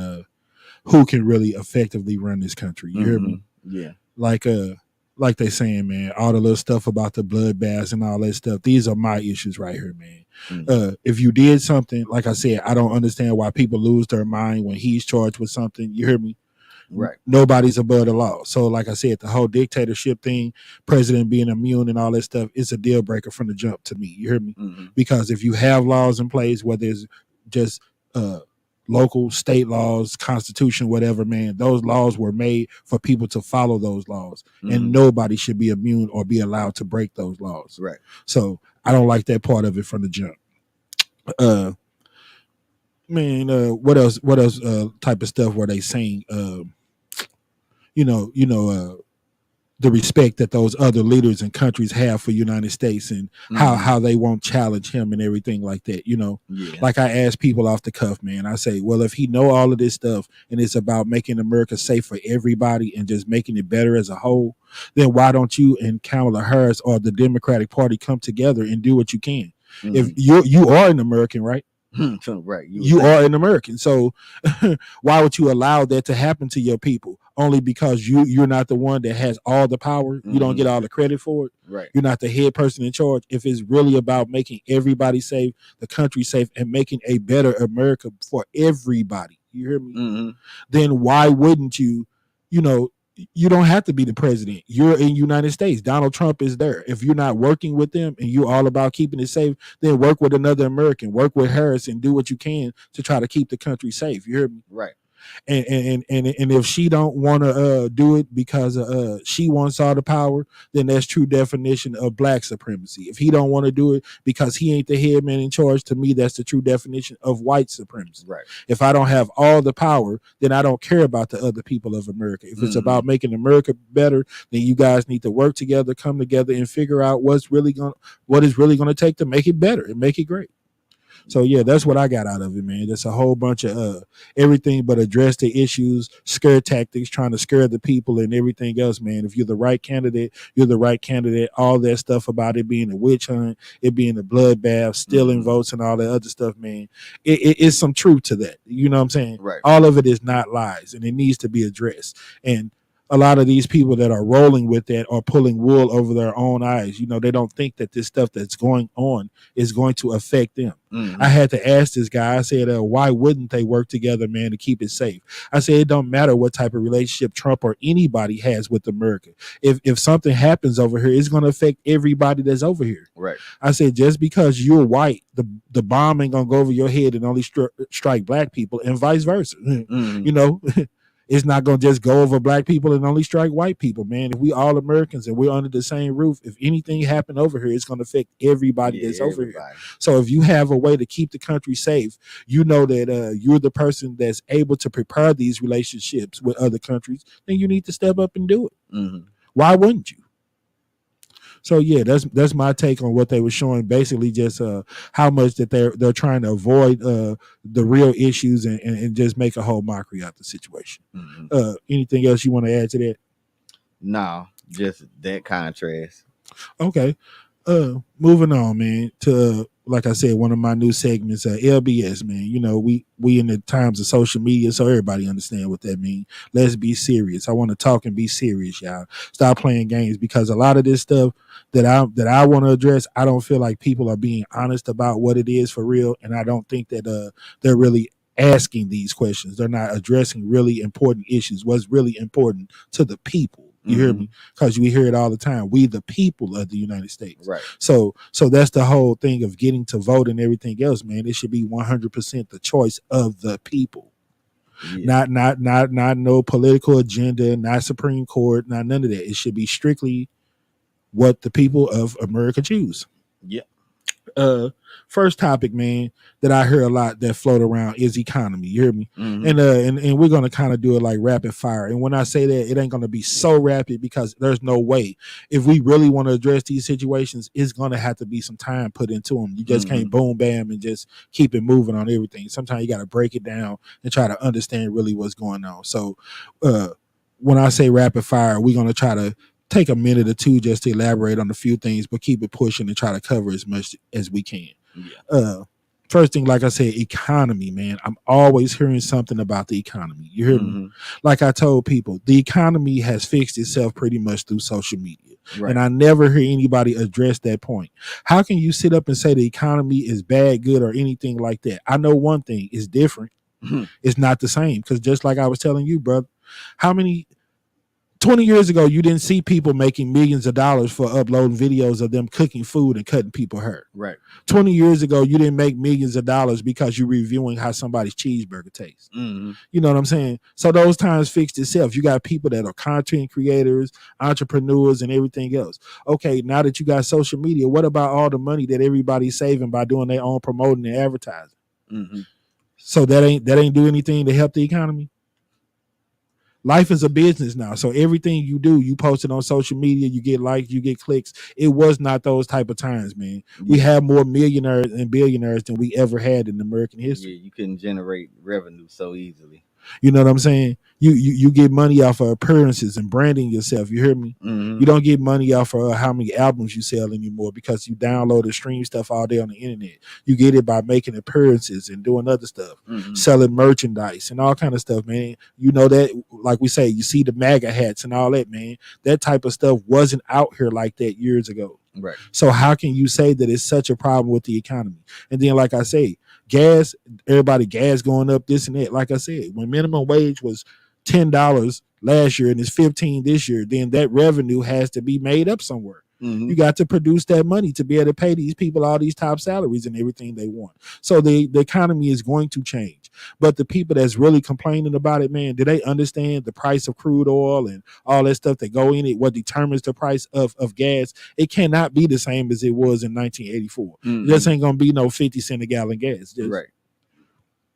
who can really effectively run this country. You hear me? Yeah. Like they saying, man, all the little stuff about the bloodbaths and all that stuff. These are my issues right here, man. If you did something, like I said, I don't understand why people lose their mind when he's charged with something. You hear me? Right. Nobody's above the law. So like I said, the whole dictatorship thing, president being immune and all that stuff, it's a deal breaker from the jump to me. You hear me? Because if you have laws in place, whether it's just local, state laws, constitution, whatever, man, those laws were made for people to follow those laws. And nobody should be immune or be allowed to break those laws. Right. So I don't like that part of it from the jump. What else type of stuff were they saying? The respect that those other leaders and countries have for United States and how they won't challenge him and everything like that. Like I ask people off the cuff, man, I say, well, if he know all of this stuff and it's about making America safe for everybody and just making it better as a whole, then why don't you and Kamala Harris or the Democratic Party come together and do what you can? If you are an American, right? Right. You are an American. So why would you allow that to happen to your people? Only because you're not the one that has all the power. You don't get all the credit for it. Right. You're not the head person in charge. If it's really about making everybody safe, the country safe, and making a better America for everybody, you hear me? Then why wouldn't you, you don't have to be the president. You're in United States. Donald Trump is there. If you're not working with them and you're all about keeping it safe, then work with another American, work with Harris and do what you can to try to keep the country safe. You hear me? Right. And if she don't want to do it because she wants all the power, then that's true definition of black supremacy. If he don't want to do it because he ain't the head man in charge, to me that's the true definition of white supremacy. Right. If I don't have all the power, then I don't care about the other people of America. If it's about making America better, then you guys need to work together, come together, and figure out what is really going to take to make it better and make it great. So yeah, that's what I got out of it, man. That's a whole bunch of everything but address the issues, scare tactics, trying to scare the people and everything else, man. If you're the right candidate, you're the right candidate. All that stuff about it being a witch hunt, it being a bloodbath, stealing votes and all that other stuff, man. It's some truth to that. You know what I'm saying? Right. All of it is not lies, and it needs to be addressed. And a lot of these people that are rolling with that are pulling wool over their own eyes. They don't think that this stuff that's going on is going to affect them. I had to ask this guy, I said, why wouldn't they work together, man, to keep it safe? I said, it don't matter what type of relationship Trump or anybody has with America. If something happens over here, it's going to affect everybody that's over here. Right. I said, just because you're white, the bomb ain't going to go over your head and only strike black people and vice versa. It's not going to just go over black people and only strike white people, man. If we all Americans and we're under the same roof, if anything happened over here, it's going to affect everybody that's over here. So if you have a way to keep the country safe, you know that you're the person that's able to prepare these relationships with other countries, then you need to step up and do it. Why wouldn't you? So yeah, that's my take on what they were showing. Basically, just how much that they're trying to avoid the real issues and just make a whole mockery out the situation. Anything else you want to add to that? No, just that contrast. Okay. Moving on, man, to like I said, one of my new segments, LBS, man. You know, we in the times of social media, so everybody understand what that means. Let's be serious. I want to talk and be serious, y'all. Stop playing games, because a lot of this stuff that I want to address, I don't feel like people are being honest about what it is for real, and I don't think that they're really asking these questions. They're not addressing really important issues. What's really important to the people. You hear me? Because we hear it all the time. We the people of the United States. Right. So that's the whole thing of getting to vote and everything else, man. It should be 100% the choice of the people. Yeah. Not no political agenda, not Supreme Court, not none of that. It should be strictly what the people of America choose. Yeah. First topic, man, that I hear a lot that float around is economy. You hear me? And we're gonna kind of do it like rapid fire. And when I say that, it ain't gonna be so rapid, because there's no way. If we really want to address these situations, it's gonna have to be some time put into them. You just can't boom bam and just keep it moving on everything. Sometimes you got to break it down and try to understand really what's going on. So when I say rapid fire, we're gonna try to take a minute or two just to elaborate on a few things, but keep it pushing and try to cover as much as we can. Yeah. First thing, like I said, economy, man. I'm always hearing something about the economy. You hear me? Like I told people, the economy has fixed itself pretty much through social media. Right. And I never hear anybody address that point. How can you sit up and say the economy is bad, good, or anything like that? I know one thing is different. It's not the same, because just like I was telling you, brother, how many 20 years ago, you didn't see people making millions of dollars for uploading videos of them cooking food and cutting people hair. Right. 20 years ago, you didn't make millions of dollars because you're reviewing how somebody's cheeseburger tastes. You know what I'm saying? So those times fixed itself. You got people that are content creators, entrepreneurs, and everything else. Okay, now that you got social media, what about all the money that everybody's saving by doing their own promoting and advertising? So that ain't do anything to help the economy? Life is a business now. So everything you do, you post it on social media, you get likes, you get clicks. It was not those type of times, man. We have more millionaires and billionaires than we ever had in American history. Yeah, you couldn't generate revenue so easily. You know what I'm saying? You get money off of appearances and branding yourself. You hear me? You don't get money off of how many albums you sell anymore, because you download and stream stuff all day on the internet. You get it by making appearances and doing other stuff, selling merchandise and all kind of stuff, man. You know that, like we say, you see the MAGA hats and all that, man. That type of stuff wasn't out here like that years ago. Right. So how can you say that it's such a problem with the economy? And then, like I say, gas, everybody gas going up, this and that. Like I said, when minimum wage was $10 last year and it's $15 this year, then that revenue has to be made up somewhere. You got to produce that money to be able to pay these people all these top salaries and everything they want. So the economy is going to change. But the people that's really complaining about it, man, do they understand the price of crude oil and all that stuff that go in it? What determines the price of gas? It cannot be the same as it was in 1984. It just ain't gonna be no 50 cent a gallon gas. Right.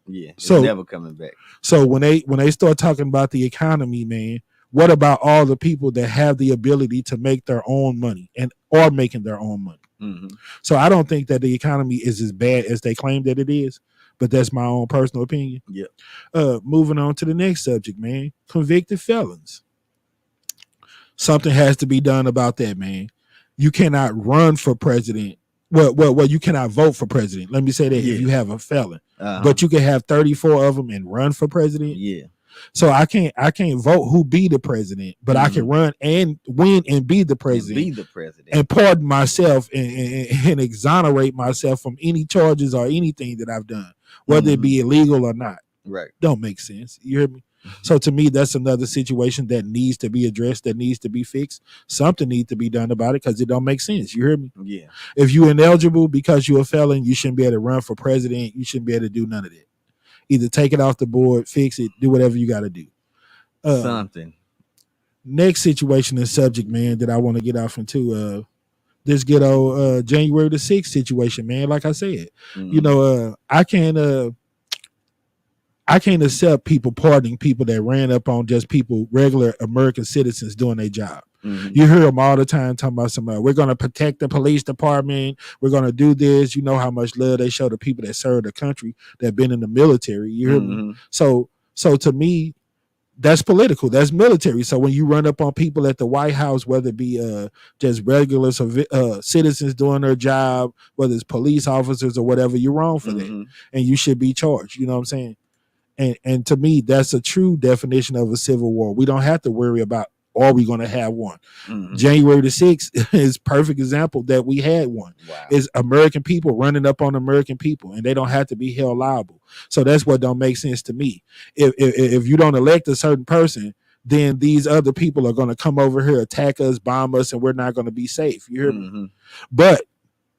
Yeah, it's so never coming back. So when they start talking about the economy, man, what about all the people that have the ability to make their own money and are making their own money? So I don't think that the economy is as bad as they claim that it is, but that's my own personal opinion. Yeah. Moving on to the next subject, man. Convicted felons. Something has to be done about that, man. You cannot run for president. Well, you cannot vote for president. Let me say that if you have a felon, but you can have 34 of them and run for president. Yeah. So I can't vote who be the president, but I can run and win and be the president. And pardon myself and exonerate myself from any charges or anything that I've done, whether it be illegal or not. Right. Don't make sense. You hear me? So to me, that's another situation that needs to be addressed, that needs to be fixed. Something needs to be done about it, because it don't make sense. You hear me? Yeah. If you're ineligible because you're a felon, you shouldn't be able to run for president. You shouldn't be able to do none of that. Either take it off the board, fix it, do whatever you got to do. Something. Next situation and subject, man, that I want to get off into this good old January the 6th situation, man. Like I said, you know, I can't accept people pardoning people that ran up on just people, regular American citizens doing their job. You hear them all the time talking about somebody. We're going to protect the police department. We're going to do this. You know how much love they show to people that serve the country, that been in the military. You hear me? So to me, that's political. That's military. So when you run up on people at the White House, whether it be just regular citizens doing their job, whether it's police officers or whatever, you're wrong for that, and you should be charged. You know what I'm saying? And to me, that's a true definition of a civil war. We don't have to worry about, are we going to have one? January the 6th is perfect example that we had one. It's American people running up on American people, and they don't have to be held liable. So that's what don't make sense to me. If you don't elect a certain person, then these other people are going to come over here, attack us, bomb us, and we're not going to be safe. You hear me? But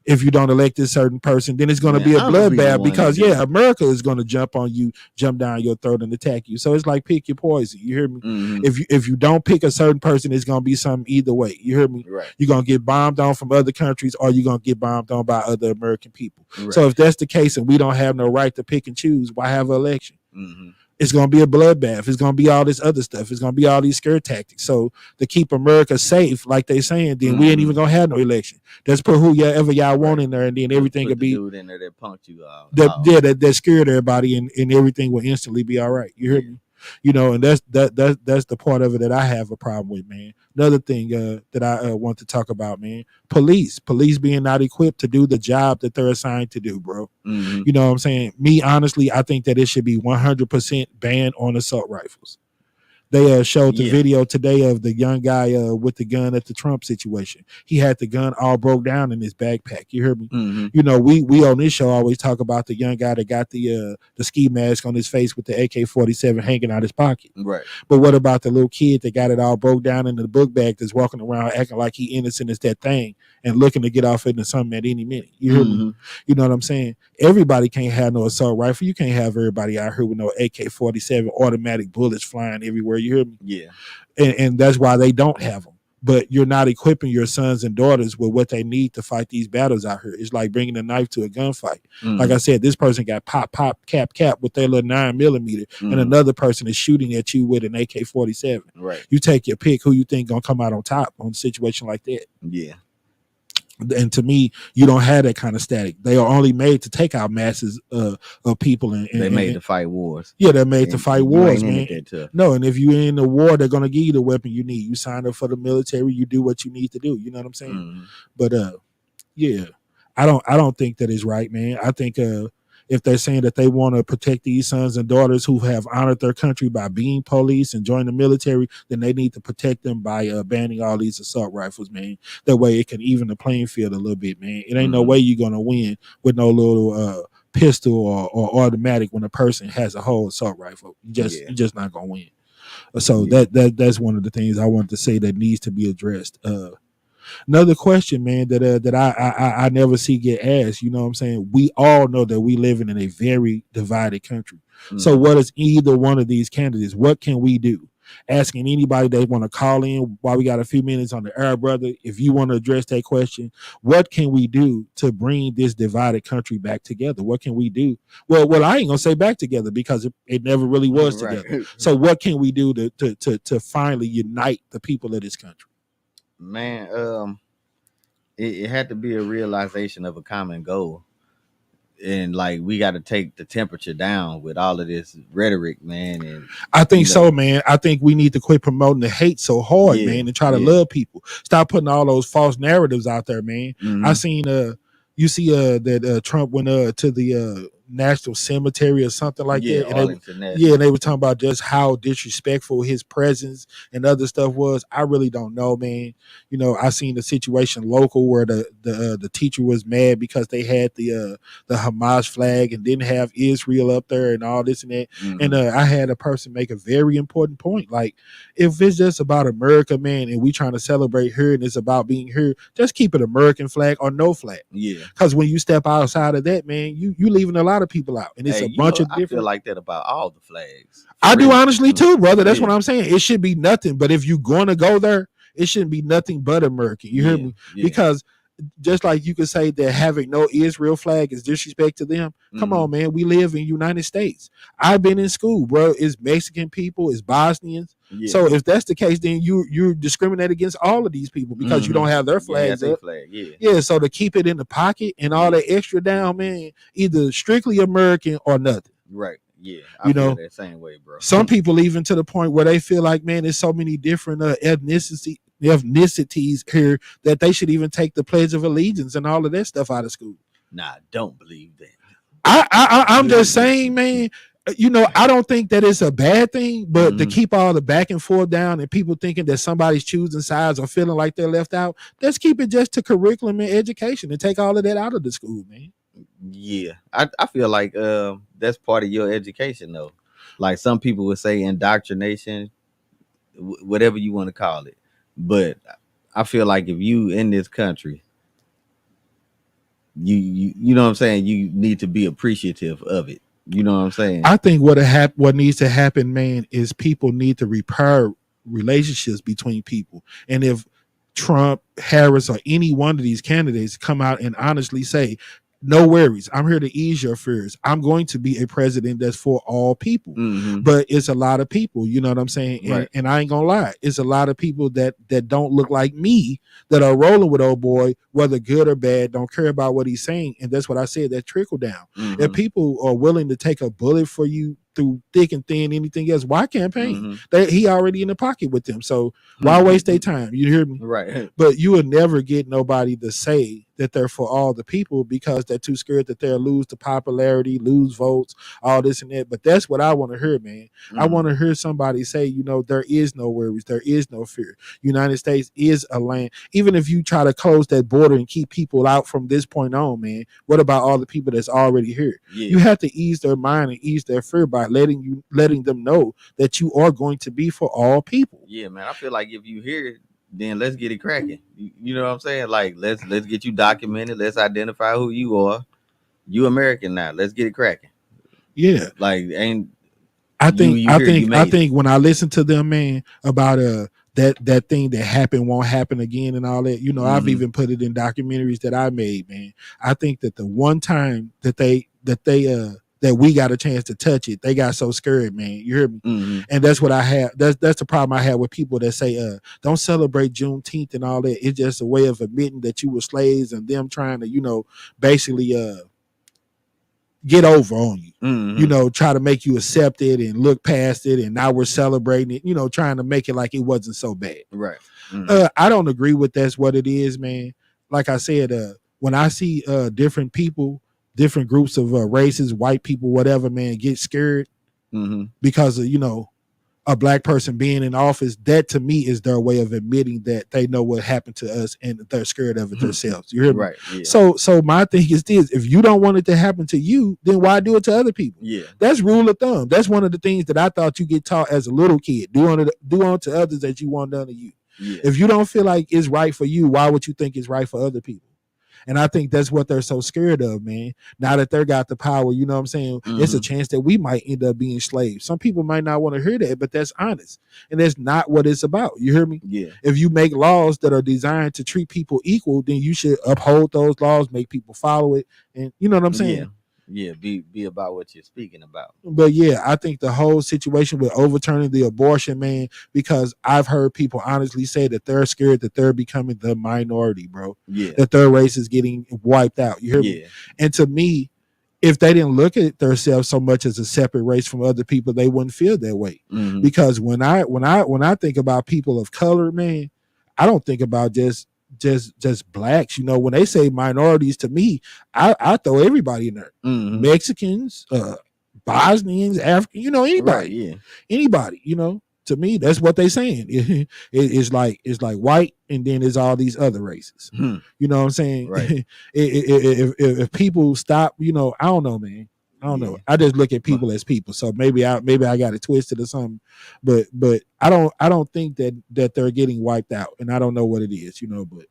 if you don't elect this certain person, then it's going to be a bloodbath because, America is going to jump on you, jump down your throat and attack you. So it's like pick your poison. You hear me? If you don't pick a certain person, it's going to be something either way. You hear me? You're going to get bombed on from other countries, or you're going to get bombed on by other American people. So if that's the case and we don't have no right to pick and choose, why have an election? It's going to be a bloodbath. It's going to be all this other stuff. It's going to be all these scare tactics. So to keep America safe, like they saying, then we ain't even going to have no election. Just put whoever y'all want in there, and then everything will be dude in there that punked you out. That scared everybody, and everything will instantly be all right. You hear me? You know, and that's the part of it that I have a problem with, man. Another thing that I want to talk about, man, police being not equipped to do the job that they're assigned to do, bro. You know what I'm saying? Me, honestly, I think that it should be 100% banned on assault rifles. They showed the video today of the young guy with the gun at the Trump situation. He had the gun all broke down in his backpack. You hear me? You know, we on this show always talk about the young guy that got the ski mask on his face with the AK-47 hanging out his pocket. Right. But what about the little kid that got it all broke down in the book bag that's walking around acting like he innocent as that thing and looking to get off into something at any minute? You hear me? You know what I'm saying? Everybody can't have no assault rifle. You can't have everybody out here with no AK-47 automatic bullets flying everywhere. You hear me? Yeah. And that's why they don't have them. But you're not equipping your sons and daughters with what they need to fight these battles out here. It's like bringing a knife to a gunfight. Like I said, this person got pop, cap with their little 9mm, and another person is shooting at you with an AK-47. Right. You take your pick who you think gonna come out on top on a situation like that. Yeah. And to me, you don't have that kind of static. They are only made to take out masses of people. And they made to fight wars. Yeah, they're made to fight wars, man. Tough. No, and if you're in a war, they're gonna give you the weapon you need. You sign up for the military, you do what you need to do. You know what I'm saying? But yeah, I don't think that is right, man. I think if they're saying that they want to protect these sons and daughters who have honored their country by being police and join the military, then they need to protect them by banning all these assault rifles, man. That way it can even the playing field a little bit, man. It ain't no way you're going to win with no little pistol or automatic when a person has a whole assault rifle. You're just not going to win. So that's one of the things I wanted to say that needs to be addressed. Another question, man, that I never see get asked, you know what I'm saying? We all know that we living in a very divided country. So what is either one of these candidates? What can we do? Asking anybody that want to call in while we got a few minutes on the air, brother, if you want to address that question, what can we do to bring this divided country back together? What can we do? Well, I ain't gonna say back together because it never really was together. So what can we do to finally unite the people of this country? Man, it had to be a realization of a common goal, and like we got to take the temperature down with all of this rhetoric, man. And I think so, man. I think we need to quit promoting the hate so hard, man, and try to love people. Stop putting all those false narratives out there, man. I seen you see that Trump went to the National Cemetery or something like that. And they were talking about just how disrespectful his presence and other stuff was. I really don't know, man. You know, I seen the situation local where the teacher was mad because they had the Hamas flag and didn't have Israel up there and all this and that. And I had a person make a very important point. Like, if it's just about America, man, and we trying to celebrate her and it's about being here, just keep it American flag or no flag. Yeah. Because when you step outside of that, man, you leaving a lot of people out, and it's a bunch of different. I feel like that about all the flags. I do honestly too, brother. That's what I'm saying. It should be nothing. But if you're going to go there, it shouldn't be nothing but American. You hear me? Because just like you could say that having no Israel flag is disrespect to them. Come on, man. We live in United States. I've been in school, bro. It's Mexican people, it's Bosnians. Yeah. So if that's the case, then you discriminate against all of these people because you don't have their flags up. Yeah. So to keep it in the pocket and all that extra down, man, either strictly American or nothing. Right. Yeah. I feel that same way, bro. Some people even to the point where they feel like, man, there's so many different ethnicities here that they should even take the Pledge of Allegiance and all of that stuff out of school. Nah, don't believe that. I'm just saying, man. I don't think that it's a bad thing, but to keep all the back and forth down and people thinking that somebody's choosing sides or feeling like they're left out, let's keep it just to curriculum and education and take all of that out of the school, man. Yeah, I feel like that's part of your education, though. Like some people would say indoctrination, whatever you want to call it. But I feel like if you in this country, you know what I'm saying, you need to be appreciative of it. You know what I'm saying? I think what needs to happen, man, is people need to repair relationships between people. And if Trump, Harris, or any one of these candidates come out and honestly say, no worries, I'm here to ease your fears. I'm going to be a president that's for all people. But it's a lot of people, you know what I'm saying? Right. And I ain't gonna lie, it's a lot of people that don't look like me that are rolling with old boy, whether good or bad, don't care about what he's saying. And that's what I said, that trickle down. If people are willing to take a bullet for you through thick and thin, anything else, why campaign? He already in the pocket with them. So why waste their time? You hear me? Right. But you will never get nobody to say that they're for all the people because they're too scared that they'll lose the popularity, lose votes, all this and that. But that's what I want to hear, man. I want to hear somebody say, there is no worries, there is no fear. United States is a land. Even if you try to close that border and keep people out from this point on, man, what about all the people that's already here? Yeah. You have to ease their mind and ease their fear by letting them know that you are going to be for all people. Yeah, man. I feel like if you hear it, then let's get it cracking. You know what I'm saying? Like let's get you documented. Let's identify who you are. You American now. Let's get it cracking. Yeah. Like I think when I listen to them, man, about that thing that happened won't happen again and all that, I've even put it in documentaries that I made, man. I think that the one time that we got a chance to touch it, they got so scared, man. You hear me? And that's what I have. That's the problem I have with people that say, don't celebrate Juneteenth and all that. It's just a way of admitting that you were slaves and them trying to, basically get over on you, try to make you accept it and look past it. And now we're celebrating it, trying to make it like it wasn't so bad. Right. I don't agree with that's what it is, man. Like I said, when I see different people, different groups of races, white people, whatever, man, get scared because of, a black person being in office, that to me is their way of admitting that they know what happened to us and they're scared of it themselves. You hear me? Right. Yeah. So my thing is this: if you don't want it to happen to you, then why do it to other people? Yeah. That's rule of thumb. That's one of the things that I thought you get taught as a little kid. Do unto others as you want done to you. Yeah. If you don't feel like it's right for you, why would you think it's right for other people? And I think that's what they're so scared of, man. Now that they got the power, you know what I'm saying? It's a chance that we might end up being slaves. Some people might not want to hear that, but that's honest. And that's not what it's about. You hear me? Yeah. If you make laws that are designed to treat people equal, then you should uphold those laws, make people follow it. And you know what I'm saying? Yeah, be about what you're speaking about. But yeah, I think the whole situation with overturning the abortion, man, because I've heard people honestly say that they're scared that they're becoming the minority, bro. Yeah. That their race is getting wiped out. You hear me? And to me, if they didn't look at themselves so much as a separate race from other people, they wouldn't feel that way. Because when I think about people of color, man, I don't think about just blacks. When they say minorities, to me, I throw everybody in there. Mexicans, Bosnians, African, anybody. Right, yeah. Anybody, to me, that's what they saying. It's like white, and then there's all these other races. You know what I'm saying? Right. if people stop, I don't know, man. I don't know. I just look at people as people. So maybe I got it twisted or something. But I don't think that they're getting wiped out, and I don't know what it is, but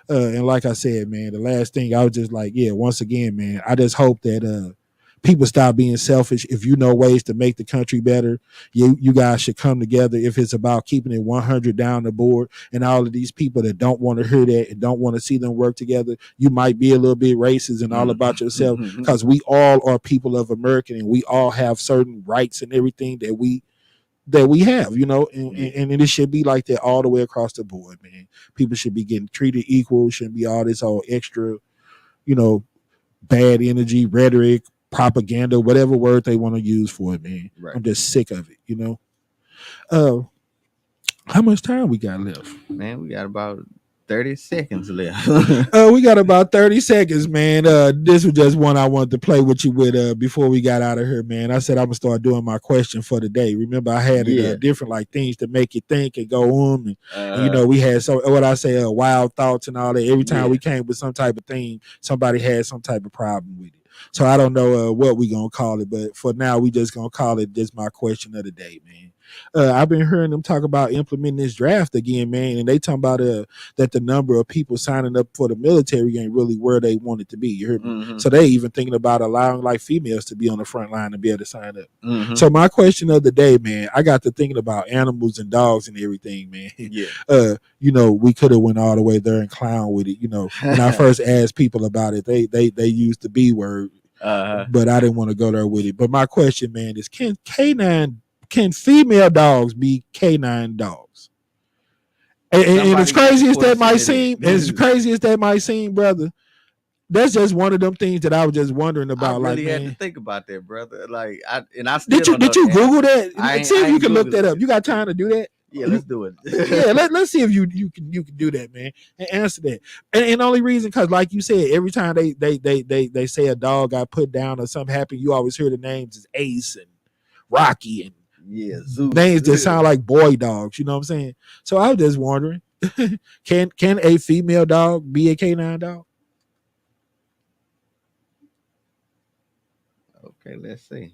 and like I said, man, the last thing I was just like, once again, man, I just hope that people stop being selfish. If you know ways to make the country better, you guys should come together. If it's about keeping it 100 down the board, and all of these people that don't want to hear that and don't want to see them work together, you might be a little bit racist and all about yourself, because we all are people of America, and we all have certain rights and everything that we have, you know, and it should be like that all the way across the board, man. People should be getting treated equal. Shouldn't be all this all extra, you know, bad energy, rhetoric, propaganda, whatever word they want to use for it, man. Right. I'm just sick of it, you know. How much time we got left? Man, we got about 30 seconds left. We got about 30 seconds, man. This was just one I wanted to play with you with before we got out of here, man. I said I'm gonna start doing my question for the day. Remember, I had different like things to make you think and go on, and you know, we had wild thoughts and all that. Every time we came with some type of theme, somebody had some type of problem with it. So I don't know what we gonna call it, but for now, we just gonna call it just my question of the day, man. I've been hearing them talk about implementing this draft again, man, and they talking about that the number of people signing up for the military ain't really where they want it to be. You heard me? So they even thinking about allowing like females to be on the front line and be able to sign up. So my question of the day, man, I got to thinking about animals and dogs and everything, man. You know, we could have went all the way there and clown with it. You know, when I first asked people about it, they used the B word, but I didn't want to go there with it. But my question, man, is can female dogs be canine dogs? And as crazy as that might seem, brother, that's just one of them things that I was just wondering about. I really like, had man, to think about that, brother. Like, I still did you Google that? See if you can look that up. You got time to do that? Yeah, let's do it. Yeah, let's see if you can do that, man, and answer that. And the only reason, because like you said, every time they say a dog got put down or something happened, you always hear the names as Ace and Rocky and Zeus. Names that sound like boy dogs, you know what I'm saying? So I was just wondering, can a female dog be a canine dog? Okay, let's see.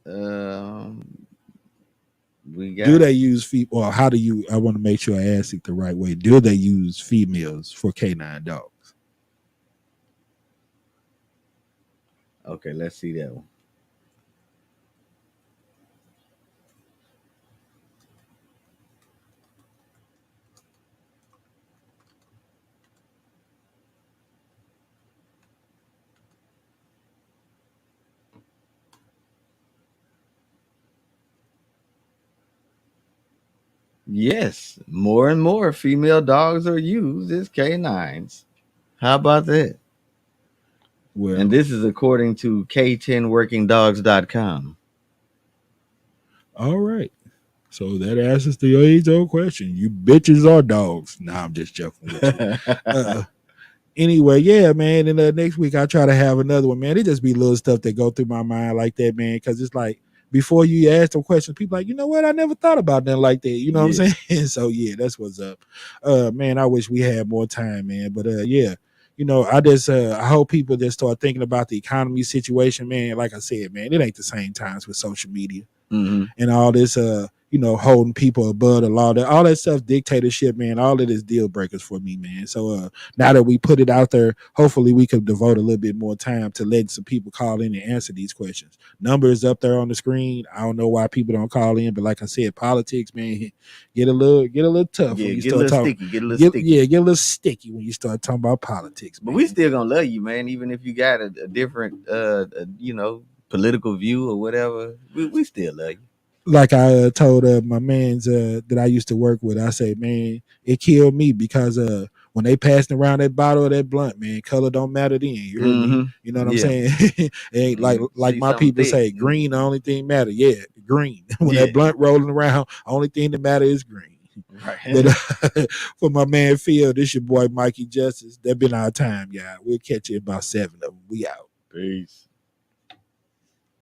Do they use or how do you? I want to make sure I ask it the right way. Do they use females for canine dogs? Okay, let's see that one. Yes, more and more female dogs are used as canines. How about that? Well, and this is according to K10workingdogs.com. All right. So that answers the age-old question. You bitches are dogs. Nah, I'm just joking with you. Anyway, yeah, man. And next week I try to have another one, man. It just be little stuff that go through my mind like that, man. Because it's like before you ask them questions, people like, you know what? I never thought about nothing like that. You know what I'm saying? So yeah, that's what's up. Man, I wish we had more time, man. But yeah. You know, I hope people just start thinking about the economy situation, man. Like I said, man, it ain't the same times with social media and all this, you know, holding people above the law, all that stuff, dictatorship, man, all of this deal breakers for me, man. So now that we put it out there, hopefully we could devote a little bit more time to letting some people call in and answer these questions. Numbers up there on the screen. I don't know why people don't call in, but like I said, politics, man, get a little tough. Yeah, when you get a little start sticky. Get a little sticky. Yeah, get a little sticky when you start talking about politics. But we still gonna love you, man. Even if you got a different, you know, political view or whatever, we still love you. Like I told my mans that I used to work with, I say, man, it killed me because when they passing around that bottle of that blunt, man, color don't matter then. You heard me? You know what I'm saying? It ain't like my people say, green, the only thing matter. Yeah, green. When that blunt rolling around, only thing that matter is green. Right. But for my man Phil, this your boy Mikey Justice. That been our time, y'all. We'll catch you about 7 of them. We out. Peace.